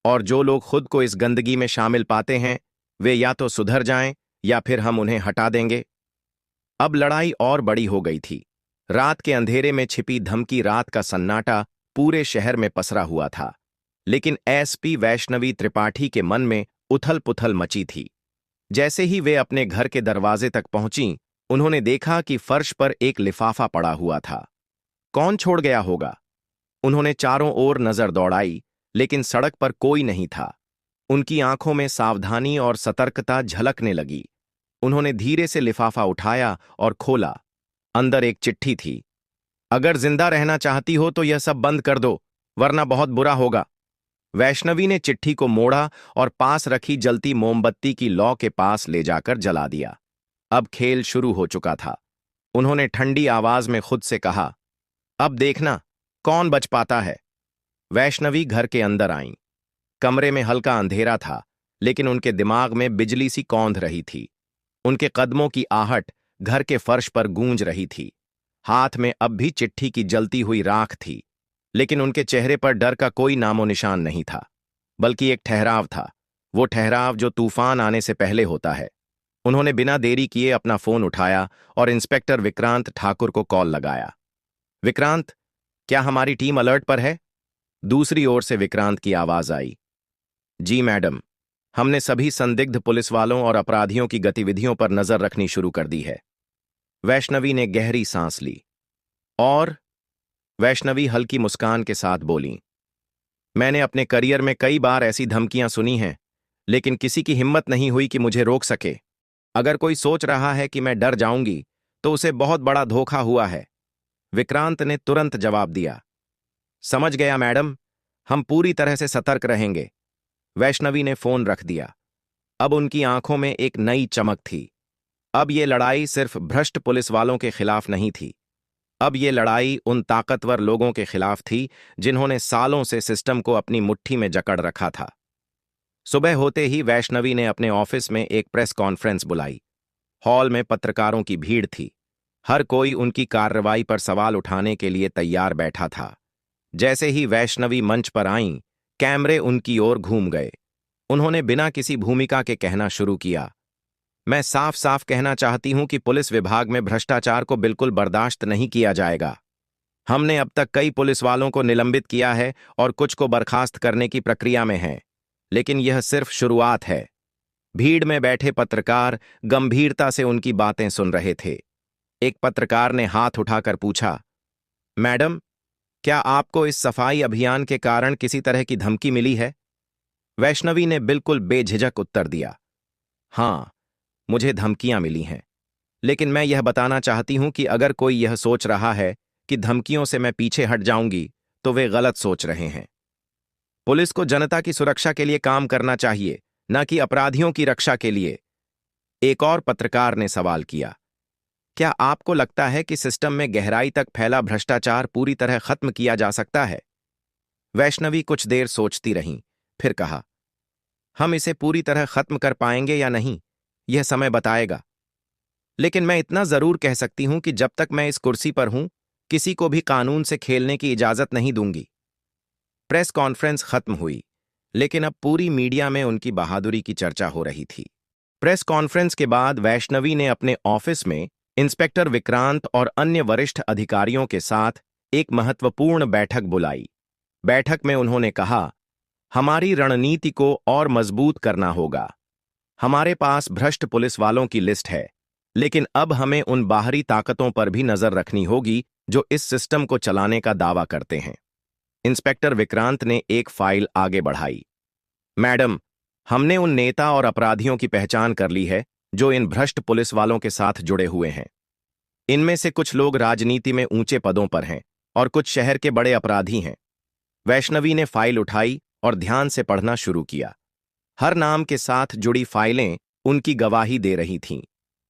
और जो लोग खुद को इस गंदगी में शामिल पाते हैं वे या तो सुधर जाएं या फिर हम उन्हें हटा देंगे। अब लड़ाई और बड़ी हो गई थी। रात के अंधेरे में छिपी धमकी, रात का सन्नाटा पूरे शहर में पसरा हुआ था। लेकिन एसपी वैष्णवी त्रिपाठी के मन में उथल पुथल मची थी। जैसे ही वे अपने घर के दरवाजे तक पहुंची, उन्होंने देखा कि फर्श पर एक लिफाफा पड़ा हुआ था। कौन छोड़ गया होगा? उन्होंने चारों ओर नजर दौड़ाई, लेकिन सड़क पर कोई नहीं था। उनकी आंखों में सावधानी और सतर्कता झलकने लगी। उन्होंने धीरे से लिफाफा उठाया और खोला। अंदर एक चिट्ठी थी। अगर जिंदा रहना चाहती हो तो यह सब बंद कर दो, वरना बहुत बुरा होगा। वैष्णवी ने चिट्ठी को मोड़ा और पास रखी जलती मोमबत्ती की लौ के पास ले जाकर जला दिया। अब खेल शुरू हो चुका था। उन्होंने ठंडी आवाज में खुद से कहा, अब देखना कौन बच पाता है। वैष्णवी घर के अंदर आईं। कमरे में हल्का अंधेरा था, लेकिन उनके दिमाग में बिजली सी कौंध रही थी। उनके कदमों की आहट घर के फर्श पर गूंज रही थी। हाथ में अब भी चिट्ठी की जलती हुई राख थी, लेकिन उनके चेहरे पर डर का कोई नामो निशान नहीं था, बल्कि एक ठहराव था। वो ठहराव जो तूफान आने से पहले होता है। उन्होंने बिना देरी किए अपना फोन उठाया और इंस्पेक्टर विक्रांत ठाकुर को कॉल लगाया। विक्रांत, क्या हमारी टीम अलर्ट पर है? दूसरी ओर से विक्रांत की आवाज आई। जी मैडम, हमने सभी संदिग्ध पुलिस वालों और अपराधियों की गतिविधियों पर नजर रखनी शुरू कर दी है। वैष्णवी ने गहरी सांस ली। और वैष्णवी हल्की मुस्कान के साथ बोली, मैंने अपने करियर में कई बार ऐसी धमकियां सुनी हैं, लेकिन किसी की हिम्मत नहीं हुई कि मुझे रोक सके। अगर कोई सोच रहा है कि मैं डर जाऊंगी, तो उसे बहुत बड़ा धोखा हुआ है। विक्रांत ने तुरंत जवाब दिया। समझ गया मैडम, हम पूरी तरह से सतर्क रहेंगे। वैष्णवी ने फोन रख दिया। अब उनकी आंखों में एक नई चमक थी। अब ये लड़ाई सिर्फ भ्रष्ट पुलिस वालों के खिलाफ नहीं थी। अब ये लड़ाई उन ताकतवर लोगों के खिलाफ थी जिन्होंने सालों से सिस्टम को अपनी मुट्ठी में जकड़ रखा था। सुबह होते ही वैष्णवी ने अपने ऑफिस में एक प्रेस कॉन्फ्रेंस बुलाई। हॉल में पत्रकारों की भीड़ थी। हर कोई उनकी कार्रवाई पर सवाल उठाने के लिए तैयार बैठा था। जैसे ही वैष्णवी मंच पर आईं, कैमरे उनकी ओर घूम गए। उन्होंने बिना किसी भूमिका के कहना शुरू किया, मैं साफ साफ कहना चाहती हूं कि पुलिस विभाग में भ्रष्टाचार को बिल्कुल बर्दाश्त नहीं किया जाएगा। हमने अब तक कई पुलिस वालों को निलंबित किया है और कुछ को बर्खास्त करने की प्रक्रिया में हैं, लेकिन यह सिर्फ शुरुआत है। भीड़ में बैठे पत्रकार गंभीरता से उनकी बातें सुन रहे थे। एक पत्रकार ने हाथ उठाकर पूछा, मैडम, क्या आपको इस सफाई अभियान के कारण किसी तरह की धमकी मिली है? वैष्णवी ने बिल्कुल बेझिझक उत्तर दिया, हां, मुझे धमकियां मिली हैं, लेकिन मैं यह बताना चाहती हूं कि अगर कोई यह सोच रहा है कि धमकियों से मैं पीछे हट जाऊंगी, तो वे गलत सोच रहे हैं। पुलिस को जनता की सुरक्षा के लिए काम करना चाहिए, न कि अपराधियों की रक्षा के लिए। एक और पत्रकार ने सवाल किया, क्या आपको लगता है कि सिस्टम में गहराई तक फैला भ्रष्टाचार पूरी तरह खत्म किया जा सकता है? वैष्णवी कुछ देर सोचती रहीं, फिर कहा, हम इसे पूरी तरह खत्म कर पाएंगे या नहीं, यह समय बताएगा। लेकिन मैं इतना जरूर कह सकती हूं कि जब तक मैं इस कुर्सी पर हूं, किसी को भी कानून से खेलने की इजाजत नहीं दूंगी। प्रेस कॉन्फ्रेंस खत्म हुई, लेकिन अब पूरी मीडिया में उनकी बहादुरी की चर्चा हो रही थी। प्रेस कॉन्फ्रेंस के बाद वैष्णवी ने अपने ऑफिस में इंस्पेक्टर विक्रांत और अन्य वरिष्ठ अधिकारियों के साथ एक महत्वपूर्ण बैठक बुलाई। बैठक में उन्होंने कहा, हमारी रणनीति को और मजबूत करना होगा। हमारे पास भ्रष्ट पुलिस वालों की लिस्ट है, लेकिन अब हमें उन बाहरी ताकतों पर भी नजर रखनी होगी जो इस सिस्टम को चलाने का दावा करते हैं। इंस्पेक्टर विक्रांत ने एक फाइल आगे बढ़ाई। मैडम, हमने उन नेता और अपराधियों की पहचान कर ली है जो इन भ्रष्ट पुलिस वालों के साथ जुड़े हुए हैं। इनमें से कुछ लोग राजनीति में ऊंचे पदों पर हैं और कुछ शहर के बड़े अपराधी हैं। वैष्णवी ने फाइल उठाई और ध्यान से पढ़ना शुरू किया। हर नाम के साथ जुड़ी फाइलें उनकी गवाही दे रही थीं।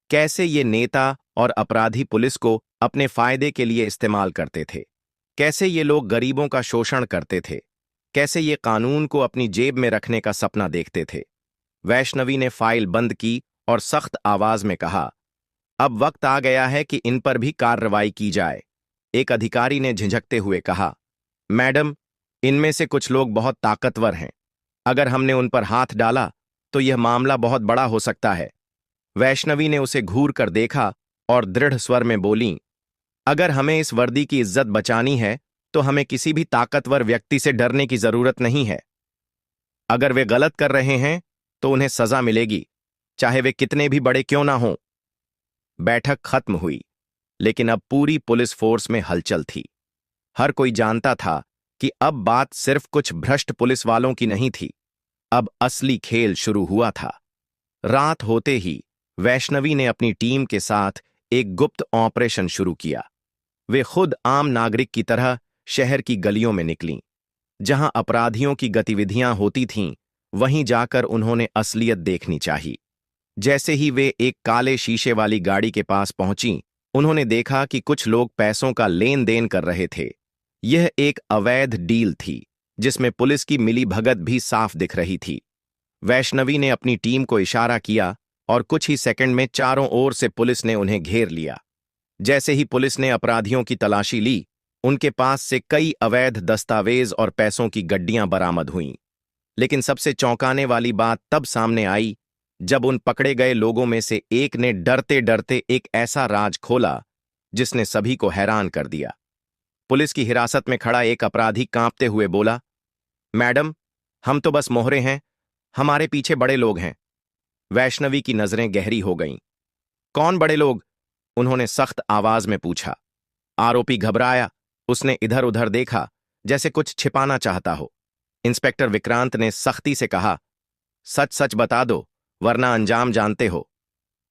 कैसे ये नेता और अपराधी पुलिस को अपने फायदे के लिए इस्तेमाल करते थे, कैसे ये लोग गरीबों का शोषण करते थे, कैसे ये कानून को अपनी जेब में रखने का सपना देखते थे। वैष्णवी ने फाइल बंद की और सख्त आवाज में कहा, अब वक्त आ गया है कि इन पर भी कार्रवाई की जाए। एक अधिकारी ने झिझकते हुए कहा, मैडम, इनमें से कुछ लोग बहुत ताकतवर हैं। अगर हमने उन पर हाथ डाला तो यह मामला बहुत बड़ा हो सकता है। वैष्णवी ने उसे घूर कर देखा और दृढ़ स्वर में बोली, अगर हमें इस वर्दी की इज्जत बचानी है तो हमें किसी भी ताकतवर व्यक्ति से डरने की जरूरत नहीं है। अगर वे गलत कर रहे हैं तो उन्हें सजा मिलेगी, चाहे वे कितने भी बड़े क्यों ना हों। बैठक खत्म हुई, लेकिन अब पूरी पुलिस फोर्स में हलचल थी। हर कोई जानता था कि अब बात सिर्फ कुछ भ्रष्ट पुलिस वालों की नहीं थी, अब असली खेल शुरू हुआ था। रात होते ही वैष्णवी ने अपनी टीम के साथ एक गुप्त ऑपरेशन शुरू किया। वे खुद आम नागरिक की तरह शहर की गलियों में निकलीं। जहां अपराधियों की गतिविधियां होती थीं, वहीं जाकर उन्होंने असलियत देखनी चाहिए। जैसे ही वे एक काले शीशे वाली गाड़ी के पास पहुंचीं, उन्होंने देखा कि कुछ लोग पैसों का लेन देन कर रहे थे। यह एक अवैध डील थी, जिसमें पुलिस की मिलीभगत भी साफ दिख रही थी। वैष्णवी ने अपनी टीम को इशारा किया और कुछ ही सेकंड में चारों ओर से पुलिस ने उन्हें घेर लिया। जैसे ही पुलिस ने अपराधियों की तलाशी ली, उनके पास से कई अवैध दस्तावेज और पैसों की गड्डियां बरामद हुईं। लेकिन सबसे चौंकाने वाली बात तब सामने आई जब उन पकड़े गए लोगों में से एक ने डरते डरते एक ऐसा राज खोला जिसने सभी को हैरान कर दिया। पुलिस की हिरासत में खड़ा एक अपराधी कांपते हुए बोला, मैडम, हम तो बस मोहरे हैं, हमारे पीछे बड़े लोग हैं। वैष्णवी की नजरें गहरी हो गईं। कौन बड़े लोग? उन्होंने सख्त आवाज में पूछा। आरोपी घबराया, उसने इधर उधर देखा जैसे कुछ छिपाना चाहता हो। इंस्पेक्टर विक्रांत ने सख्ती से कहा, सच सच बता दो, वरना अंजाम जानते हो।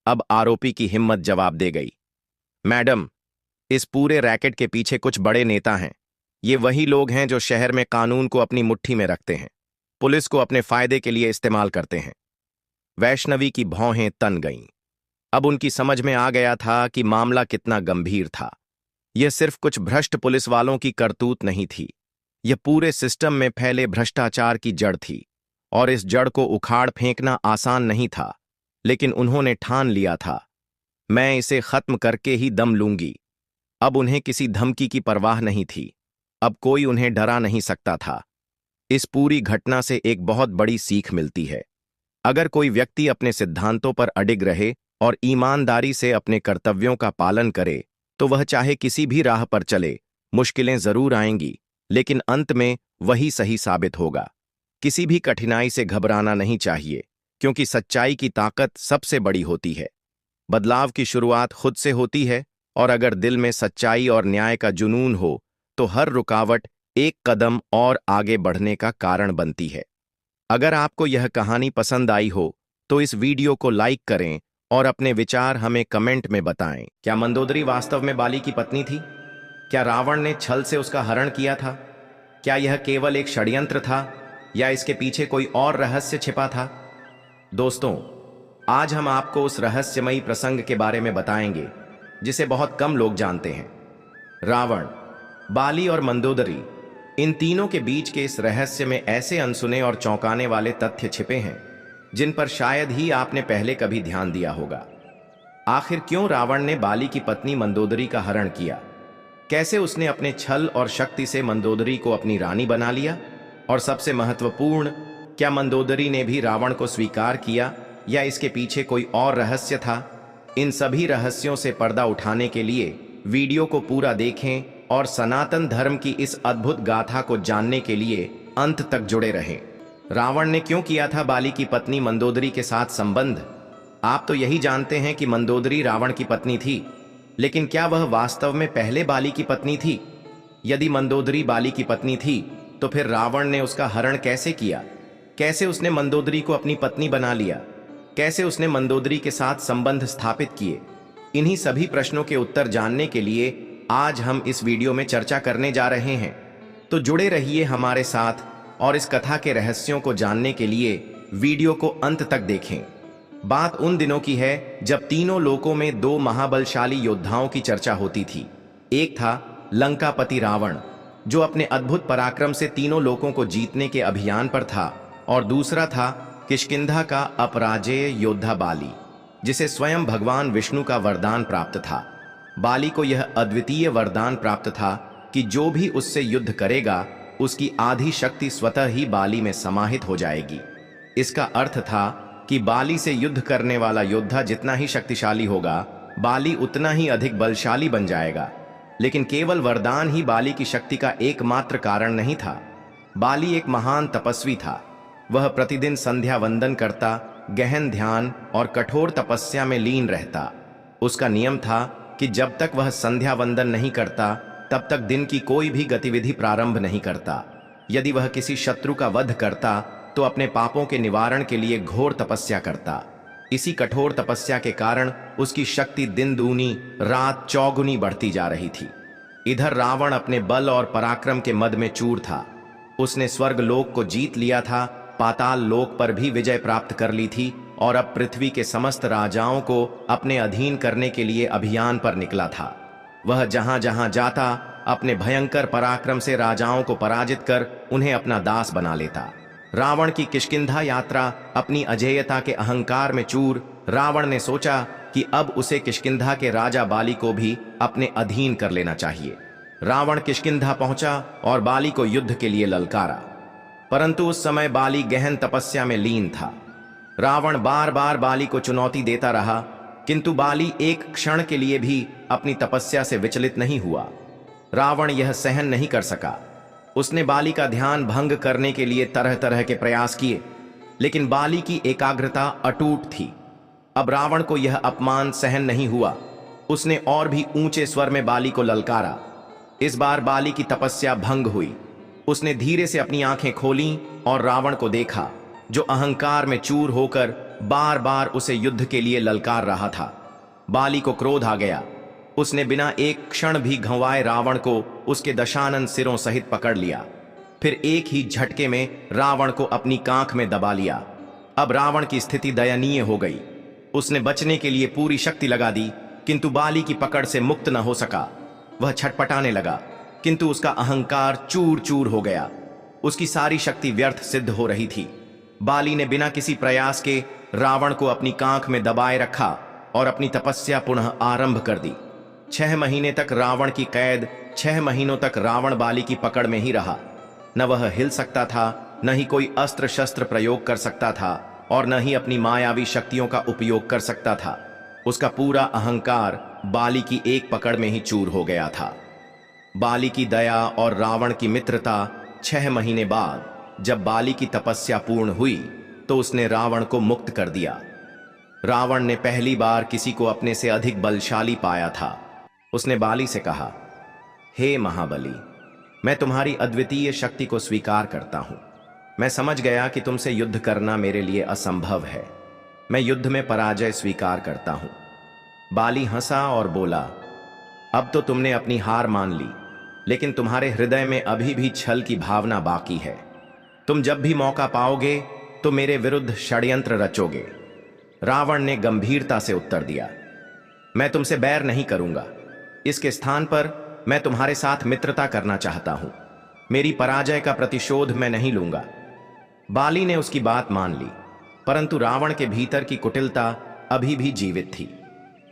अब आरोपी की हिम्मत जवाब दे गई। मैडम, इस पूरे रैकेट के पीछे कुछ बड़े नेता हैं। ये वही लोग हैं जो शहर में कानून को अपनी मुट्ठी में रखते हैं, पुलिस को अपने फायदे के लिए इस्तेमाल करते हैं। वैष्णवी की भौहें तन गईं। अब उनकी समझ में आ गया था कि मामला कितना गंभीर था। यह सिर्फ कुछ भ्रष्ट पुलिस वालों की करतूत नहीं थी, यह पूरे सिस्टम में फैले भ्रष्टाचार की जड़ थी। और इस जड़ को उखाड़ फेंकना आसान नहीं था, लेकिन उन्होंने ठान लिया था, मैं इसे खत्म करके ही दम लूंगी। अब उन्हें किसी धमकी की परवाह नहीं थी, अब कोई उन्हें डरा नहीं सकता था। इस पूरी घटना से एक बहुत बड़ी सीख मिलती है। अगर कोई व्यक्ति अपने सिद्धांतों पर अडिग रहे और ईमानदारी से अपने कर्तव्यों का पालन करे, तो वह चाहे किसी भी राह पर चले, मुश्किलें जरूर आएंगी, लेकिन अंत में वही सही साबित होगा। किसी भी कठिनाई से घबराना नहीं चाहिए, क्योंकि सच्चाई की ताकत सबसे बड़ी होती है। बदलाव की शुरुआत खुद से होती है, और अगर दिल में सच्चाई और न्याय का जुनून हो, तो हर रुकावट एक कदम और आगे बढ़ने का कारण बनती है। अगर आपको यह कहानी पसंद आई हो, तो इस वीडियो को लाइक करें और अपने विचार हमें कमेंट में बताएं। क्या मंदोदरी वास्तव में बाली की पत्नी थी? क्या रावण ने छल से उसका हरण किया था? क्या यह केवल एक षड्यंत्र था, या इसके पीछे कोई और रहस्य छिपा था? दोस्तों, आज हम आपको उस रहस्यमयी प्रसंग के बारे में बताएंगे जिसे बहुत कम लोग जानते हैं। रावण, बाली और मंदोदरी, इन तीनों के बीच के इस रहस्य में ऐसे अनसुने और चौंकाने वाले तथ्य छिपे हैं जिन पर शायद ही आपने पहले कभी ध्यान दिया होगा। आखिर क्यों रावण ने बाली की पत्नी मंदोदरी का हरण किया? कैसे उसने अपने छल और शक्ति से मंदोदरी को अपनी रानी बना लिया? और सबसे महत्वपूर्ण, क्या मंदोदरी ने भी रावण को स्वीकार किया, या इसके पीछे कोई और रहस्य था? इन सभी रहस्यों से पर्दा उठाने के लिए वीडियो को पूरा देखें और सनातन धर्म की इस अद्भुत गाथा को जानने के लिए अंत तक जुड़े रहें। रावण ने क्यों किया था बाली की पत्नी मंदोदरी के साथ संबंध? आप तो यही जानते हैं कि मंदोदरी रावण की पत्नी थी, लेकिन क्या वह वास्तव में पहले बाली की पत्नी थी? यदि मंदोदरी बाली की पत्नी थी, तो फिर रावण ने उसका हरण कैसे किया? कैसे उसने मंदोदरी को अपनी पत्नी बना लिया? कैसे उसने मंदोदरी के साथ संबंध स्थापित किए? इन्हीं सभी प्रश्नों के उत्तर जानने के लिए आज हम इस वीडियो में चर्चा करने जा रहे हैं। तो जुड़े रहिए हमारे साथ, और इस कथा के रहस्यों को जानने के लिए वीडियो को अंत तक देखें। बात उन दिनों की है जब तीनों लोकों में दो महाबलशाली योद्धाओं की चर्चा होती थी। एक था लंकापति रावण, जो अपने अद्भुत पराक्रम से तीनों लोकों को जीतने के अभियान पर था, और दूसरा था किष्किंधा का अपराजेय योद्धा बाली, जिसे स्वयं भगवान विष्णु का वरदान प्राप्त था। बाली को यह अद्वितीय वरदान प्राप्त था कि जो भी उससे युद्ध करेगा, उसकी आधी शक्ति स्वतः ही बाली में समाहित हो जाएगी। इसका अर्थ था कि बाली से युद्ध करने वाला योद्धा जितना ही शक्तिशाली होगा, बाली उतना ही अधिक बलशाली बन जाएगा। लेकिन केवल वरदान ही बाली की शक्ति का एकमात्र कारण नहीं था। बाली एक महान तपस्वी था। वह प्रतिदिन संध्या वंदन करता, गहन ध्यान और कठोर तपस्या में लीन रहता। उसका नियम था कि जब तक वह संध्या वंदन नहीं करता तब तक दिन की कोई भी गतिविधि प्रारंभ नहीं करता। यदि वह किसी शत्रु का वध करता तो अपने पापों के निवारण के लिए घोर तपस्या करता। इसी कठोर तपस्या के कारण उसकी शक्ति दिन दूनी रात चौगुनी बढ़ती जा रही थी। इधर रावण अपने बल और पराक्रम के मद में चूर था। उसने स्वर्ग लोक को जीत लिया था, पाताल लोक पर भी विजय प्राप्त कर ली थी और अब पृथ्वी के समस्त राजाओं को अपने अधीन करने के लिए अभियान पर निकला था। वह जहां जहां जाता अपने भयंकर पराक्रम से राजाओं को पराजित कर उन्हें अपना दास बना लेता। रावण की किष्किंधा यात्रा अपनी अजेयता के अहंकार में चूर, रावण ने सोचा कि अब उसे किष्किंधा के राजा बाली को भी अपने अधीन कर लेना चाहिए। रावण किष्किंधा पहुंचा और बाली को युद्ध के लिए ललकारा, परंतु उस समय बाली गहन तपस्या में लीन था। रावण बार बार बाली को चुनौती देता रहा, किंतु बाली एक क्षण के लिए भी अपनी तपस्या से विचलित नहीं हुआ। रावण यह सहन नहीं कर सका। उसने बाली का ध्यान भंग करने के लिए तरह तरह के प्रयास किए, लेकिन बाली की एकाग्रता अटूट थी। अब रावण को यह अपमान सहन नहीं हुआ। उसने और भी ऊंचे स्वर में बाली को ललकारा। इस बार बाली की तपस्या भंग हुई। उसने धीरे से अपनी आंखें खोलीं और रावण को देखा, जो अहंकार में चूर होकर बार बार उसे युद्ध के लिए ललकार रहा था। बाली को क्रोध आ गया। उसने बिना एक क्षण भी घंवाए रावण को उसके दशानन सिरों सहित पकड़ लिया। फिर एक ही झटके में रावण को अपनी कांख में दबा लिया। अब रावण की स्थिति दयनीय हो गई। उसने बचने के लिए पूरी शक्ति लगा दी, किंतु बाली की पकड़ से मुक्त न हो सका। वह छटपटाने लगा, किंतु उसका अहंकार चूर चूर हो गया। उसकी सारी शक्ति व्यर्थ सिद्ध हो रही थी। बाली ने बिना किसी प्रयास के रावण को अपनी कांख में दबाए रखा और अपनी तपस्या पुनः आरंभ कर दी। 6 महीने तक रावण की कैद, 6 महीनों तक रावण बाली की पकड़ में ही रहा। न वह हिल सकता था, न ही कोई अस्त्र शस्त्र प्रयोग कर सकता था और न ही अपनी मायावी शक्तियों का उपयोग कर सकता था। उसका पूरा अहंकार बाली की एक पकड़ में ही चूर हो गया था। बाली की दया और रावण की मित्रता 6 महीने बाद जब बाली की तपस्या पूर्ण हुई तो उसने रावण को मुक्त कर दिया। रावण ने पहली बार किसी को अपने से अधिक बलशाली पाया था। उसने बाली से कहा, हे महाबली, मैं तुम्हारी अद्वितीय शक्ति को स्वीकार करता हूं। मैं समझ गया कि तुमसे युद्ध करना मेरे लिए असंभव है। मैं युद्ध में पराजय स्वीकार करता हूं। बाली हंसा और बोला, अब तो तुमने अपनी हार मान ली, लेकिन तुम्हारे हृदय में अभी भी छल की भावना बाकी है। तुम जब भी मौका पाओगे तो मेरे विरुद्ध षड्यंत्र रचोगे। रावण ने गंभीरता से उत्तर दिया, मैं तुमसे बैर नहीं करूंगा। इसके स्थान पर मैं तुम्हारे साथ मित्रता करना चाहता हूं। मेरी पराजय का प्रतिशोध मैं नहीं लूंगा। बाली ने उसकी बात मान ली, परंतु रावण के भीतर की कुटिलता अभी भी जीवित थी।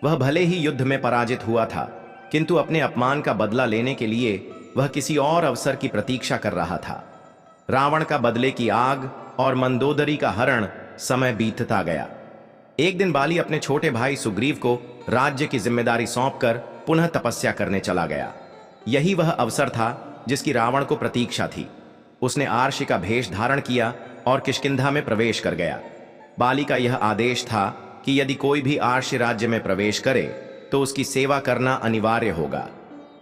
वह भले ही युद्ध में पराजित हुआ था, किंतु अपने अपमान का बदला लेने के लिए वह किसी और अवसर की प्रतीक्षा कर रहा था। रावण का बदले की आग और मंदोदरी का हरण समय बीतता गया। एक दिन बाली अपने छोटे भाई सुग्रीव को राज्य की जिम्मेदारी सौंपकर पुनः तपस्या करने चला गया। यही वह अवसर था जिसकी रावण को प्रतीक्षा थी। उसने आर्षि का भेष धारण किया और किष्किंधा में प्रवेश कर गया। बाली का यह आदेश था कि यदि कोई भी आर्षि राज्य में प्रवेश करे तो उसकी सेवा करना अनिवार्य होगा।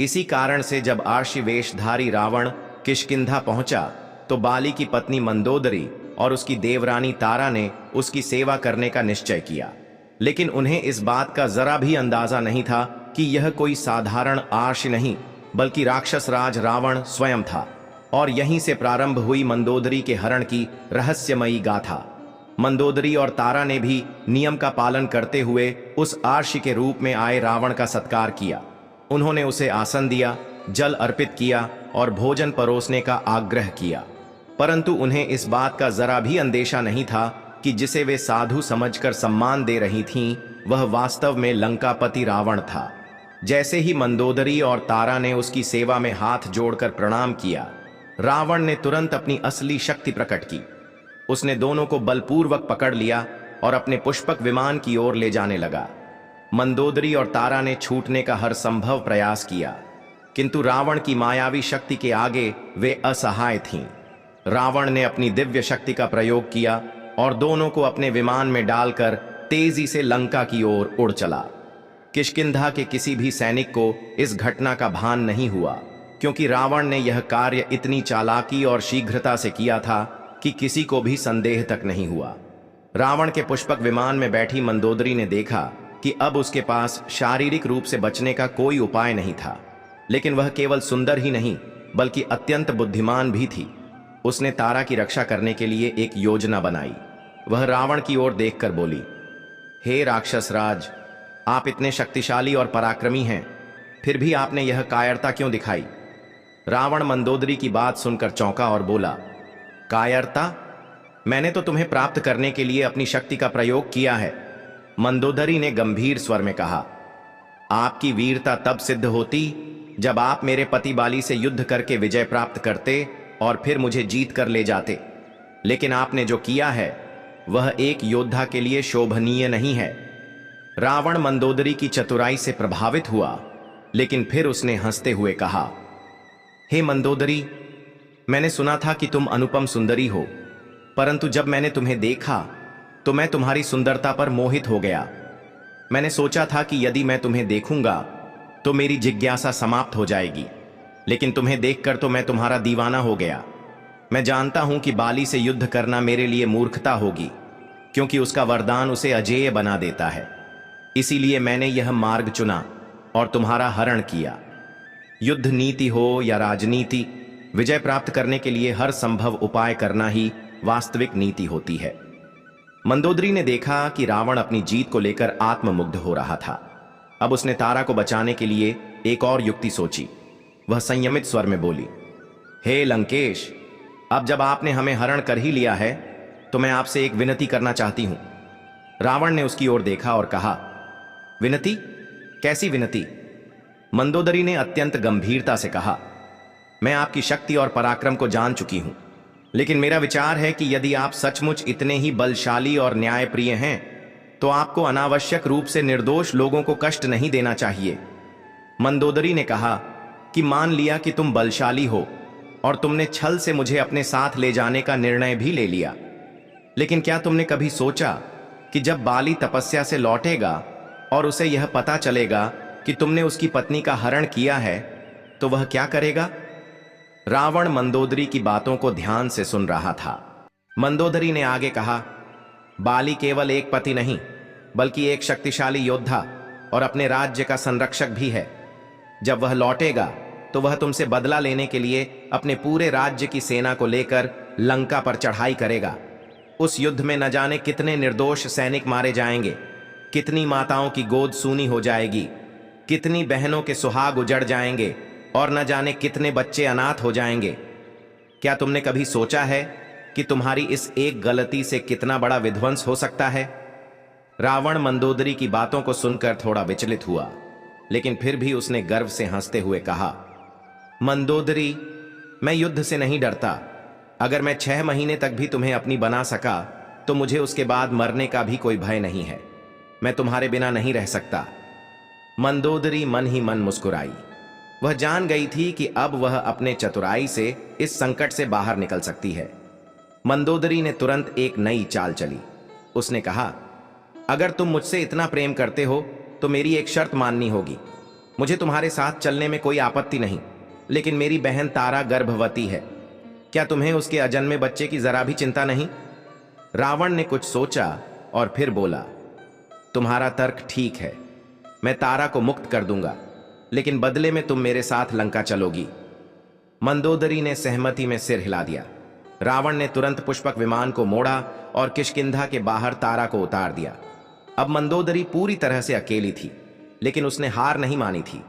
इसी कारण से जब आर्षि वेशधारी रावण किष्किंधा पहुंचा तो बाली की पत्नी मंदोदरी और उसकी देवरानी तारा ने उसकी सेवा करने का निश्चय किया। लेकिन उन्हें इस बात का जरा भी अंदाजा नहीं था कि यह कोई साधारण आर्षि नहीं, बल्कि राक्षस राज रावण स्वयं था। और यहीं से प्रारंभ हुई मंदोदरी के हरण की रहस्यमयी गाथा। मंदोदरी और तारा ने भी नियम का पालन करते हुए उस आर्षि के रूप में आए रावण का सत्कार किया। उन्होंने उसे आसन दिया, जल अर्पित किया और भोजन परोसने का आग्रह किया। परंतु उन्हें इस बात का जरा भी अंदेशा नहीं था कि जिसे वे साधु समझकर सम्मान दे रही थीं, वह वास्तव में लंकापति रावण था। जैसे ही मंदोदरी और तारा ने उसकी सेवा में हाथ जोड़कर प्रणाम किया, रावण ने तुरंत अपनी असली शक्ति प्रकट की। उसने दोनों को बलपूर्वक पकड़ लिया और अपने पुष्पक विमान की ओर ले जाने लगा। मंदोदरी और तारा ने छूटने का हर संभव प्रयास किया, किंतु रावण की मायावी शक्ति के आगे वे असहाय थीं। रावण ने अपनी दिव्य शक्ति का प्रयोग किया और दोनों को अपने विमान में डालकर तेजी से लंका की ओर उड़ चला। किष्किंधा के किसी भी सैनिक को इस घटना का भान नहीं हुआ, क्योंकि रावण ने यह कार्य इतनी चालाकी और शीघ्रता से किया था कि किसी को भी संदेह तक नहीं हुआ। रावण के पुष्पक विमान में बैठी मंदोदरी ने देखा कि अब उसके पास शारीरिक रूप से बचने का कोई उपाय नहीं था, लेकिन वह केवल सुंदर ही नहीं बल्कि अत्यंत बुद्धिमान भी थी। उसने तारा की रक्षा करने के लिए एक योजना बनाई। वह रावण की ओर देखकर बोली, हे राक्षस राज, आप इतने शक्तिशाली और पराक्रमी हैं, फिर भी आपने यह कायरता क्यों दिखाई? रावण मंदोदरी की बात सुनकर चौंका और बोला, कायरता? मैंने तो तुम्हें प्राप्त करने के लिए अपनी शक्ति का प्रयोग किया है। मंदोदरी ने गंभीर स्वर में कहा, आपकी वीरता तब सिद्ध होती जब आप मेरे पति बाली से युद्ध करके विजय प्राप्त करते और फिर मुझे जीत कर ले जाते, लेकिन आपने जो किया है वह एक योद्धा के लिए शोभनीय नहीं है। रावण मंदोदरी की चतुराई से प्रभावित हुआ, लेकिन फिर उसने हंसते हुए कहा, हे मंदोदरी, मैंने सुना था कि तुम अनुपम सुंदरी हो, परंतु जब मैंने तुम्हें देखा तो मैं तुम्हारी सुंदरता पर मोहित हो गया। मैंने सोचा था कि यदि मैं तुम्हें देखूंगा तो मेरी जिज्ञासा समाप्त हो जाएगी, लेकिन तुम्हें देखकर तो मैं तुम्हारा दीवाना हो गया। मैं जानता हूं कि बाली से युद्ध करना मेरे लिए मूर्खता होगी, क्योंकि उसका वरदान उसे अजेय बना देता है। इसीलिए मैंने यह मार्ग चुना और तुम्हारा हरण किया। युद्ध नीति हो या राजनीति, विजय प्राप्त करने के लिए हर संभव उपाय करना ही वास्तविक नीति होती है। मंदोदरी ने देखा कि रावण अपनी जीत को लेकर आत्ममुग्ध हो रहा था। अब उसने तारा को बचाने के लिए एक और युक्ति सोची। वह संयमित स्वर में बोली, हे लंकेश, अब जब आपने हमें हरण कर ही लिया है तो मैं आपसे एक विनती करना चाहती हूं। रावण ने उसकी ओर देखा और कहा, विनती? कैसी विनती? मंदोदरी ने अत्यंत गंभीरता से कहा, मैं आपकी शक्ति और पराक्रम को जान चुकी हूं, लेकिन मेरा विचार है कि यदि आप सचमुच इतने ही बलशाली और न्यायप्रिय हैं तो आपको अनावश्यक रूप से निर्दोष लोगों को कष्ट नहीं देना चाहिए। मंदोदरी ने कहा कि मान लिया कि तुम बलशाली हो और तुमने छल से मुझे अपने साथ ले जाने का निर्णय भी ले लिया, लेकिन क्या तुमने कभी सोचा कि जब बाली तपस्या से लौटेगा और उसे यह पता चलेगा कि तुमने उसकी पत्नी का हरण किया है तो वह क्या करेगा? रावण मंदोदरी की बातों को ध्यान से सुन रहा था। मंदोदरी ने आगे कहा, बाली केवल एक पति नहीं बल्कि एक शक्तिशाली योद्धा और अपने राज्य का संरक्षक भी है। जब वह लौटेगा तो वह तुमसे बदला लेने के लिए अपने पूरे राज्य की सेना को लेकर लंका पर चढ़ाई करेगा। उस युद्ध में न जाने कितने निर्दोष सैनिक मारे जाएंगे, कितनी माताओं की गोद सूनी हो जाएगी, कितनी बहनों के सुहाग उजड़ जाएंगे और न जाने कितने बच्चे अनाथ हो जाएंगे। क्या तुमने कभी सोचा है कि तुम्हारी इस एक गलती से कितना बड़ा विध्वंस हो सकता है? रावण मंदोदरी की बातों को सुनकर थोड़ा विचलित हुआ, लेकिन फिर भी उसने गर्व से हंसते हुए कहा, मंदोदरी, मैं युद्ध से नहीं डरता। अगर मैं 6 महीने तक भी तुम्हें अपनी बना सका तो मुझे उसके बाद मरने का भी कोई भय नहीं है। मैं तुम्हारे बिना नहीं रह सकता। मंदोदरी मन ही मन मुस्कुराई। वह जान गई थी कि अब वह अपने चतुराई से इस संकट से बाहर निकल सकती है। मंदोदरी ने तुरंत एक नई चाल चली। उसने कहा, अगर तुम मुझसे इतना प्रेम करते हो तो मेरी एक शर्त माननी होगी। मुझे तुम्हारे साथ चलने में कोई आपत्ति नहीं, लेकिन मेरी बहन तारा गर्भवती है। क्या तुम्हें उसके अजन्मे बच्चे की जरा भी चिंता नहीं? रावण ने कुछ सोचा और फिर बोला, तुम्हारा तर्क ठीक है। मैं तारा को मुक्त कर दूंगा, लेकिन बदले में तुम मेरे साथ लंका चलोगी। मंदोदरी ने सहमति में सिर हिला दिया। रावण ने तुरंत पुष्पक विमान को मोड़ा और किष्किंधा के बाहर तारा को उतार दिया। अब मंदोदरी पूरी तरह से अकेली थी, लेकिन उसने हार नहीं मानी थी।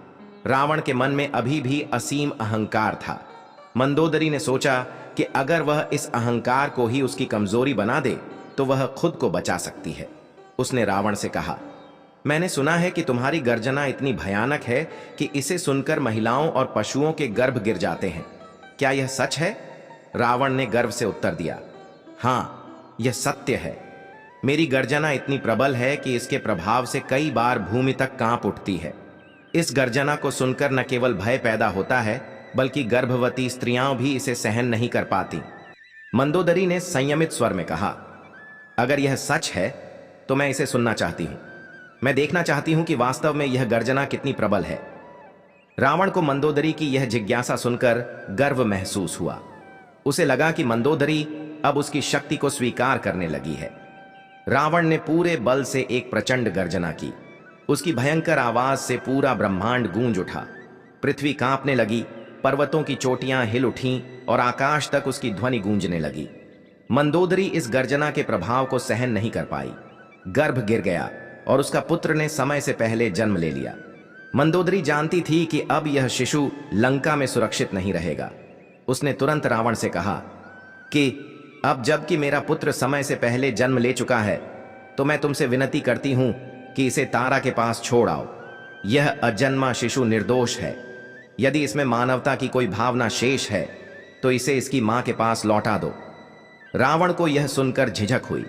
रावण के मन में अभी भी असीम अहंकार था। मंदोदरी ने सोचा कि अगर वह इस अहंकार को ही उसकी कमजोरी बना दे तो वह खुद को बचा सकती है। उसने रावण से कहा, मैंने सुना है कि तुम्हारी गर्जना इतनी भयानक है कि इसे सुनकर महिलाओं और पशुओं के गर्भ गिर जाते हैं। क्या यह सच है? रावण ने गर्व से उत्तर दिया, हाँ, यह सत्य है। मेरी गर्जना इतनी प्रबल है कि इसके प्रभाव से कई बार भूमि तक कांप उठती है। इस गर्जना को सुनकर न केवल भय पैदा होता है, बल्कि गर्भवती स्त्रियां भी इसे सहन नहीं कर पाती। मंदोदरी ने संयमित स्वर में कहा, अगर यह सच है तो मैं इसे सुनना चाहती हूं। मैं देखना चाहती हूं कि वास्तव में यह गर्जना कितनी प्रबल है। रावण को मंदोदरी की यह जिज्ञासा सुनकर गर्व महसूस हुआ। उसे लगा कि मंदोदरी अब उसकी शक्ति को स्वीकार करने लगी है। रावण ने पूरे बल से एक प्रचंड गर्जना की। उसकी भयंकर आवाज से पूरा ब्रह्मांड गूंज उठा। पृथ्वी कांपने लगी, पर्वतों की चोटियां हिल उठीं और आकाश तक उसकी ध्वनि गूंजने लगी। मंदोदरी इस गर्जना के प्रभाव को सहन नहीं कर पाई। गर्भ गिर गया और उसका पुत्र ने समय से पहले जन्म ले लिया। मंदोदरी जानती थी कि अब यह शिशु लंका में सुरक्षित नहीं रहेगा। उसने तुरंत रावण से कहा कि अब जबकि मेरा पुत्र समय से पहले जन्म ले चुका है, तो मैं तुमसे विनती करती हूं कि इसे तारा के पास छोड़ आओ। यह अजन्मा शिशु निर्दोष है। यदि इसमें मानवता की कोई भावना शेष है तो इसे इसकी मां के पास लौटा दो। रावण को यह सुनकर झिझक हुई।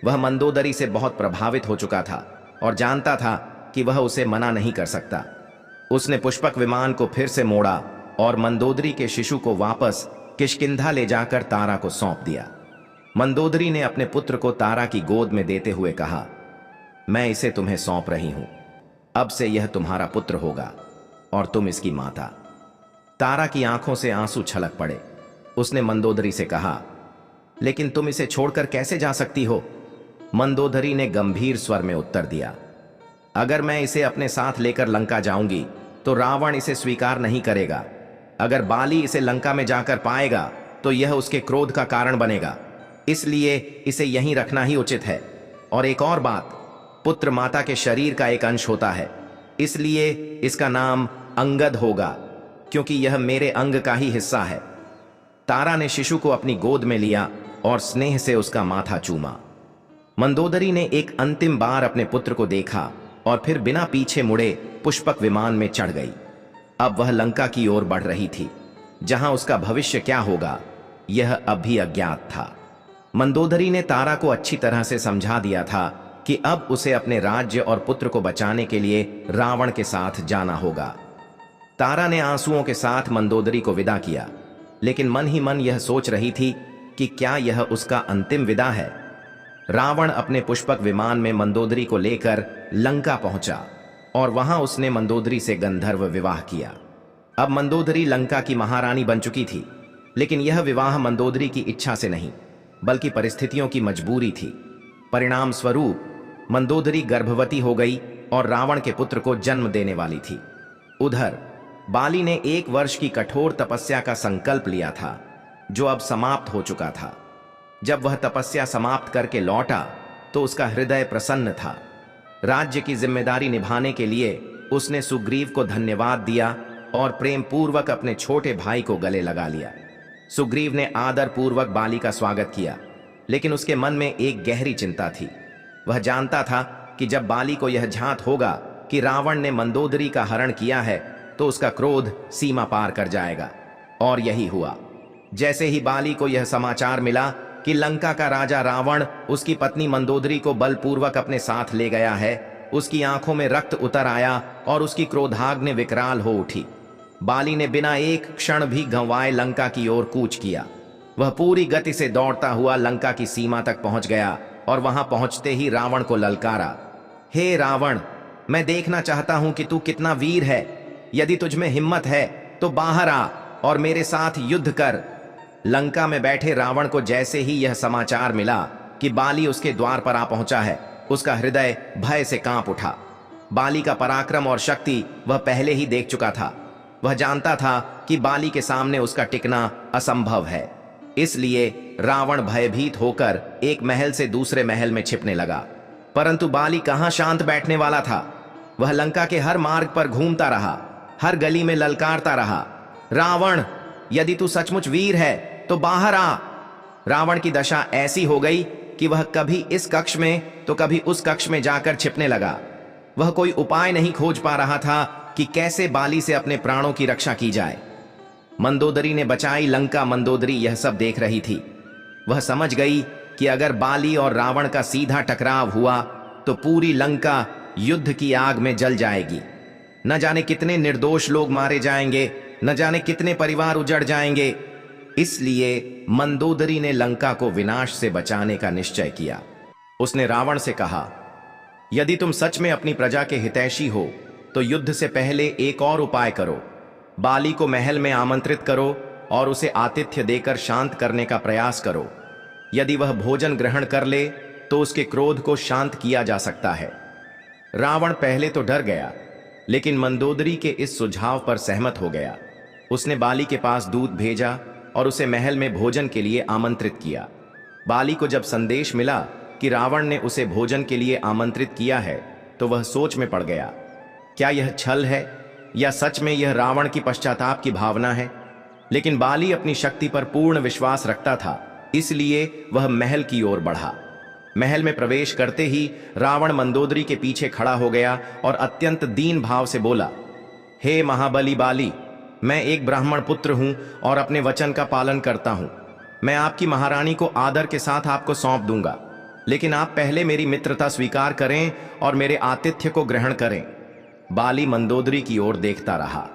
वह मंदोदरी से बहुत प्रभावित हो चुका था और जानता था कि वह उसे मना नहीं कर सकता। उसने पुष्पक विमान को फिर से मोड़ा और मंदोदरी के शिशु को वापस किष्किंधा ले जाकर तारा को सौंप दिया। मंदोदरी ने अपने पुत्र को तारा की गोद में देते हुए कहा, मैं इसे तुम्हें सौंप रही हूं। अब से यह तुम्हारा पुत्र होगा और तुम इसकी माता। तारा की आंखों से आंसू छलक पड़े। उसने मंदोदरी से कहा, लेकिन तुम इसे छोड़कर कैसे जा सकती हो? मंदोदरी ने गंभीर स्वर में उत्तर दिया, अगर मैं इसे अपने साथ लेकर लंका जाऊंगी तो रावण इसे स्वीकार नहीं करेगा। अगर बाली इसे लंका में जाकर पाएगा तो यह उसके क्रोध का कारण बनेगा। इसलिए इसे यहीं रखना ही उचित है। और एक और बात, पुत्र माता के शरीर का एक अंश होता है, इसलिए इसका नाम अंगद होगा, क्योंकि यह मेरे अंग का ही हिस्सा है। तारा ने शिशु को अपनी गोद में लिया और स्नेह से उसका माथा चूमा। मंदोदरी ने एक अंतिम बार अपने पुत्र को देखा और फिर बिना पीछे मुड़े पुष्पक विमान में चढ़ गई। अब वह लंका की ओर बढ़ रही थी, जहां उसका भविष्य क्या होगा यह अब भी अज्ञात था। मंदोदरी ने तारा को अच्छी तरह से समझा दिया था कि अब उसे अपने राज्य और पुत्र को बचाने के लिए रावण के साथ जाना होगा। तारा ने आंसुओं के साथ मंदोदरी को विदा किया, लेकिन मन ही मन यह सोच रही थी कि क्या यह उसका अंतिम विदा है। रावण अपने पुष्पक विमान में मंदोदरी को लेकर लंका पहुंचा और वहां उसने मंदोदरी से गंधर्व विवाह किया। अब मंदोदरी लंका की महारानी बन चुकी थी, लेकिन यह विवाह मंदोदरी की इच्छा से नहीं बल्कि परिस्थितियों की मजबूरी थी। परिणाम स्वरूप मंदोदरी गर्भवती हो गई और रावण के पुत्र को जन्म देने वाली थी। उधर बाली ने 1 वर्ष की कठोर तपस्या का संकल्प लिया था, जो अब समाप्त हो चुका था। जब वह तपस्या समाप्त करके लौटा तो उसका हृदय प्रसन्न था। राज्य की जिम्मेदारी निभाने के लिए उसने सुग्रीव को धन्यवाद दिया और प्रेम पूर्वक अपने छोटे भाई को गले लगा लिया। सुग्रीव ने आदर पूर्वक बाली का स्वागत किया, लेकिन उसके मन में एक गहरी चिंता थी। वह जानता था कि जब बाली को यह झांत होगा कि रावण ने मंदोदरी का हरण किया है तो उसका क्रोध सीमा पार कर जाएगा। और यही हुआ। जैसे ही बाली को यह समाचार मिला कि लंका का राजा रावण उसकी पत्नी मंदोदरी को बलपूर्वक अपने साथ ले गया है, उसकी आंखों में रक्त उतर आया और उसकी क्रोधाग्नि विकराल हो उठी। बाली ने बिना एक क्षण भी गंवाए लंका की ओर कूच किया। वह पूरी गति से दौड़ता हुआ लंका की सीमा तक पहुंच गया और वहां पहुंचते ही रावण को ललकारा, हे रावण, मैं देखना चाहता हूं कि तू कितना वीर है। यदि तुझमें हिम्मत है तो बाहर आ और मेरे साथ युद्ध कर। लंका में बैठे रावण को जैसे ही यह समाचार मिला कि बाली उसके द्वार पर आ पहुंचा है, उसका हृदय भय से कांप उठा। बाली का पराक्रम और शक्ति वह पहले ही देख चुका था। वह जानता था कि बाली के सामने उसका टिकना असंभव है। इसलिए रावण भयभीत होकर एक महल से दूसरे महल में छिपने लगा। परंतु बाली कहां शांत बैठने वाला था। वह लंका के हर मार्ग पर घूमता रहा, हर गली में ललकारता रहा, रावण, यदि तू सचमुच वीर है तो बाहर आ। रावण की दशा ऐसी हो गई कि वह कभी इस कक्ष में तो कभी उस कक्ष में जाकर छिपने लगा। वह कोई उपाय नहीं खोज पा रहा था कि कैसे बाली से अपने प्राणों की रक्षा की जाए। मंदोदरी ने बचाई लंका। मंदोदरी यह सब देख रही थी। वह समझ गई कि अगर बाली और रावण का सीधा टकराव हुआ तो पूरी लंका युद्ध की आग में जल जाएगी। न जाने कितने निर्दोष लोग मारे जाएंगे, न जाने कितने परिवार उजड़ जाएंगे। इसलिए मंदोदरी ने लंका को विनाश से बचाने का निश्चय किया। उसने रावण से कहा, यदि तुम सच में अपनी प्रजा के हितैषी हो तो युद्ध से पहले एक और उपाय करो। बाली को महल में आमंत्रित करो और उसे आतिथ्य देकर शांत करने का प्रयास करो। यदि वह भोजन ग्रहण कर ले तो उसके क्रोध को शांत किया जा सकता है। रावण पहले तो डर गया, लेकिन मंदोदरी के इस सुझाव पर सहमत हो गया। उसने बाली के पास दूत भेजा और उसे महल में भोजन के लिए आमंत्रित किया। बाली को जब संदेश मिला कि रावण ने उसे भोजन के लिए आमंत्रित किया है तो वह सोच में पड़ गया। क्या यह छल है या सच में यह रावण की पश्चाताप की भावना है? लेकिन बाली अपनी शक्ति पर पूर्ण विश्वास रखता था, इसलिए वह महल की ओर बढ़ा। महल में प्रवेश करते ही रावण मंदोदरी के पीछे खड़ा हो गया और अत्यंत दीन भाव से बोला, हे महाबली बाली, मैं एक ब्राह्मण पुत्र हूं और अपने वचन का पालन करता हूं। मैं आपकी महारानी को आदर के साथ आपको सौंप दूंगा, लेकिन आप पहले मेरी मित्रता स्वीकार करें और मेरे आतिथ्य को ग्रहण करें। बाली मंदोदरी की ओर देखता रहा।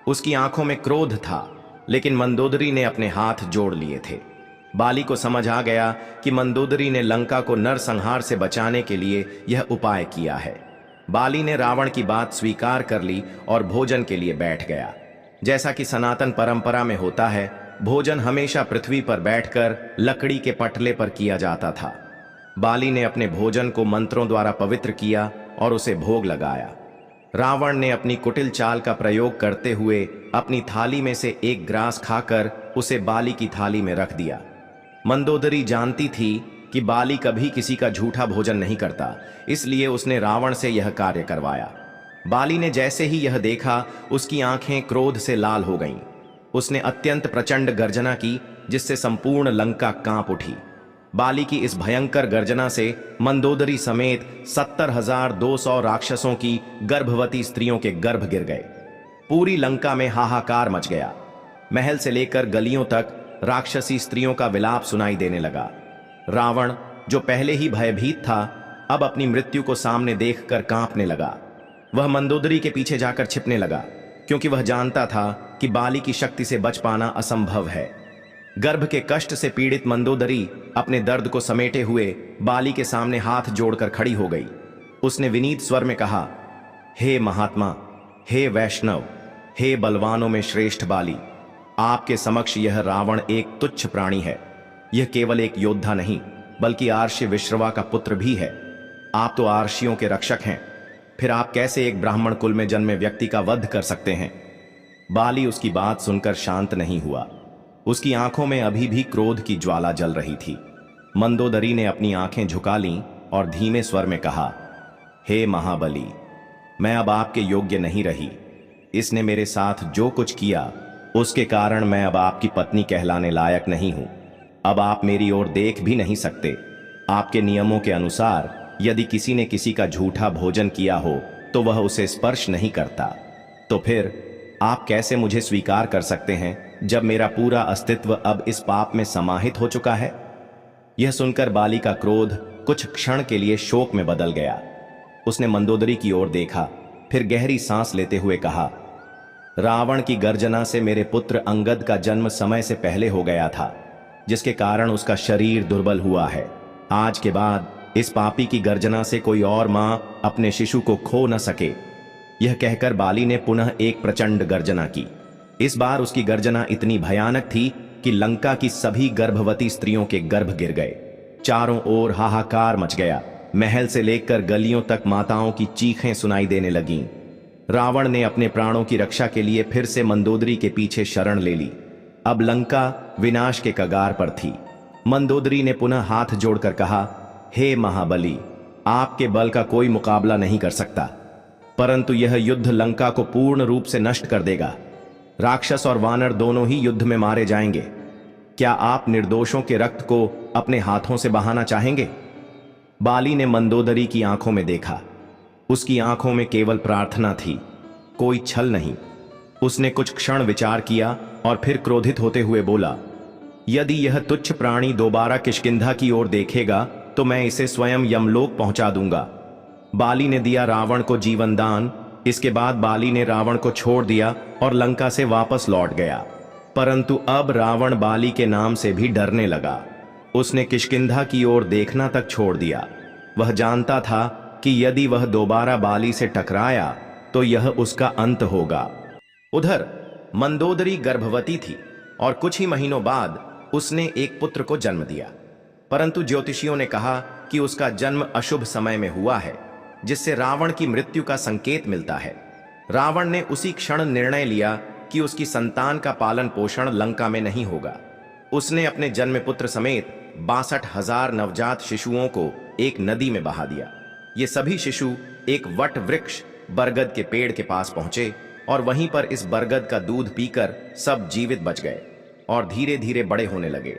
उसकी आंखों में क्रोध था, लेकिन मंदोदरी ने अपने हाथ जोड़ लिए थे। बाली को समझ आ गया कि मंदोदरी ने लंका को नरसंहार से बचाने के लिए यह उपाय किया है। बाली ने रावण की बात स्वीकार कर ली और भोजन के लिए बैठ गया। जैसा कि सनातन परंपरा में होता है, भोजन हमेशा पृथ्वी पर बैठकर लकड़ी के पटले पर किया जाता था। बाली ने अपने भोजन को मंत्रों द्वारा पवित्र किया और उसे भोग लगाया। रावण ने अपनी कुटिल चाल का प्रयोग करते हुए अपनी थाली में से एक ग्रास खाकर उसे बाली की थाली में रख दिया। मंदोदरी जानती थी कि बाली कभी किसी का झूठा भोजन नहीं करता, इसलिए उसने रावण से यह कार्य करवाया। बाली ने जैसे ही यह देखा, उसकी आंखें क्रोध से लाल हो गईं। उसने अत्यंत प्रचंड गर्जना की, जिससे संपूर्ण लंका कांप उठी। बाली की इस भयंकर गर्जना से मंदोदरी समेत 70,200 राक्षसों की गर्भवती स्त्रियों के गर्भ गिर गए। पूरी लंका में हाहाकार मच गया। महल से लेकर गलियों तक राक्षसी स्त्रियों का विलाप सुनाई देने लगा। रावण, जो पहले ही भयभीत था, अब अपनी मृत्यु को सामने देखकर कांपने लगा। वह मंदोदरी के पीछे जाकर छिपने लगा, क्योंकि वह जानता था कि बाली की शक्ति से बच पाना असंभव है। गर्भ के कष्ट से पीड़ित मंदोदरी अपने दर्द को समेटे हुए बाली के सामने हाथ जोड़कर खड़ी हो गई। उसने विनीत स्वर में कहा, हे महात्मा, हे वैष्णव, हे बलवानों में श्रेष्ठ बाली, आपके समक्ष यह रावण एक तुच्छ प्राणी है। यह केवल एक योद्धा नहीं, बल्कि आर्षि विश्रवा का पुत्र भी है। आप तो आर्षियों के रक्षक हैं, फिर आप कैसे एक ब्राह्मण कुल में जन्मे व्यक्ति का वध कर सकते हैं? बाली उसकी बात सुनकर शांत नहीं हुआ। उसकी आंखों में अभी भी क्रोध की ज्वाला जल रही थी। मंदोदरी ने अपनी आंखें झुका लीं और धीमे स्वर में कहा, हे महाबली, मैं अब आपके योग्य नहीं रही। इसने मेरे साथ जो कुछ किया, उसके कारण मैं अब आपकी पत्नी कहलाने लायक नहीं हूं। अब आप मेरी ओर देख भी नहीं सकते। आपके नियमों के अनुसार यदि किसी ने किसी का झूठा भोजन किया हो तो वह उसे स्पर्श नहीं करता। तो फिर आप कैसे मुझे स्वीकार कर सकते हैं, जब मेरा पूरा अस्तित्व अब इस पाप में समाहित हो चुका है? यह सुनकर बाली का क्रोध कुछ क्षण के लिए शोक में बदल गया। उसने मंदोदरी की ओर देखा, फिर गहरी सांस लेते हुए कहा, रावण की गर्जना से मेरे पुत्र अंगद का जन्म समय से पहले हो गया था, जिसके कारण उसका शरीर दुर्बल हुआ है। आज के बाद इस पापी की गर्जना से कोई और मां अपने शिशु को खो न सके। यह कहकर बाली ने पुनः एक प्रचंड गर्जना की। इस बार उसकी गर्जना इतनी भयानक थी कि लंका की सभी गर्भवती स्त्रियों के गर्भ गिर गए। चारों ओर हाहाकार मच गया। महल से लेकर गलियों तक माताओं की चीखें सुनाई देने लगीं। रावण ने अपने प्राणों की रक्षा के लिए फिर से मंदोदरी के पीछे शरण ले ली। अब लंका विनाश के कगार पर थी। मंदोदरी ने पुनः हाथ जोड़कर कहा, हे महाबली, आपके बल का कोई मुकाबला नहीं कर सकता, परंतु यह युद्ध लंका को पूर्ण रूप से नष्ट कर देगा। राक्षस और वानर दोनों ही युद्ध में मारे जाएंगे। क्या आप निर्दोषों के रक्त को अपने हाथों से बहाना चाहेंगे? बाली ने मंदोदरी की आंखों में देखा। उसकी आंखों में केवल प्रार्थना थी, कोई छल नहीं। उसने कुछ क्षण विचार किया और फिर क्रोधित होते हुए बोला, यदि यह तुच्छ प्राणी दोबारा किष्किंधा की ओर देखेगा तो मैं इसे स्वयं यमलोक पहुंचा दूंगा। बाली ने दिया रावण को जीवन दान। इसके बाद बाली ने रावण को छोड़ दिया और लंका से वापस लौट गया। परंतु अब रावण बाली के नाम से भी डरने लगा। उसने किष्किंधा की ओर देखना तक छोड़ दिया। वह जानता था कि यदि वह दोबारा बाली से टकराया तो यह उसका अंत होगा। उधर मंदोदरी गर्भवती थी और कुछ ही महीनों बाद उसने एक पुत्र को जन्म दिया, परंतु ज्योतिषियों ने कहा कि उसका जन्म अशुभ समय में हुआ है, जिससे रावण की मृत्यु का संकेत मिलता है। रावण ने उसी क्षण निर्णय लिया कि उसकी संतान का पालन पोषण लंका में नहीं होगा। उसने अपने जन्मपुत्र समेत 62,000 नवजात शिशुओं को एक नदी में बहा दिया। ये सभी शिशु एक वट वृक्ष बरगद के पेड़ के पास पहुंचे और वहीं पर इस बरगद का दूध पीकर सब जीवित बच गए और धीरे धीरे बड़े होने लगे।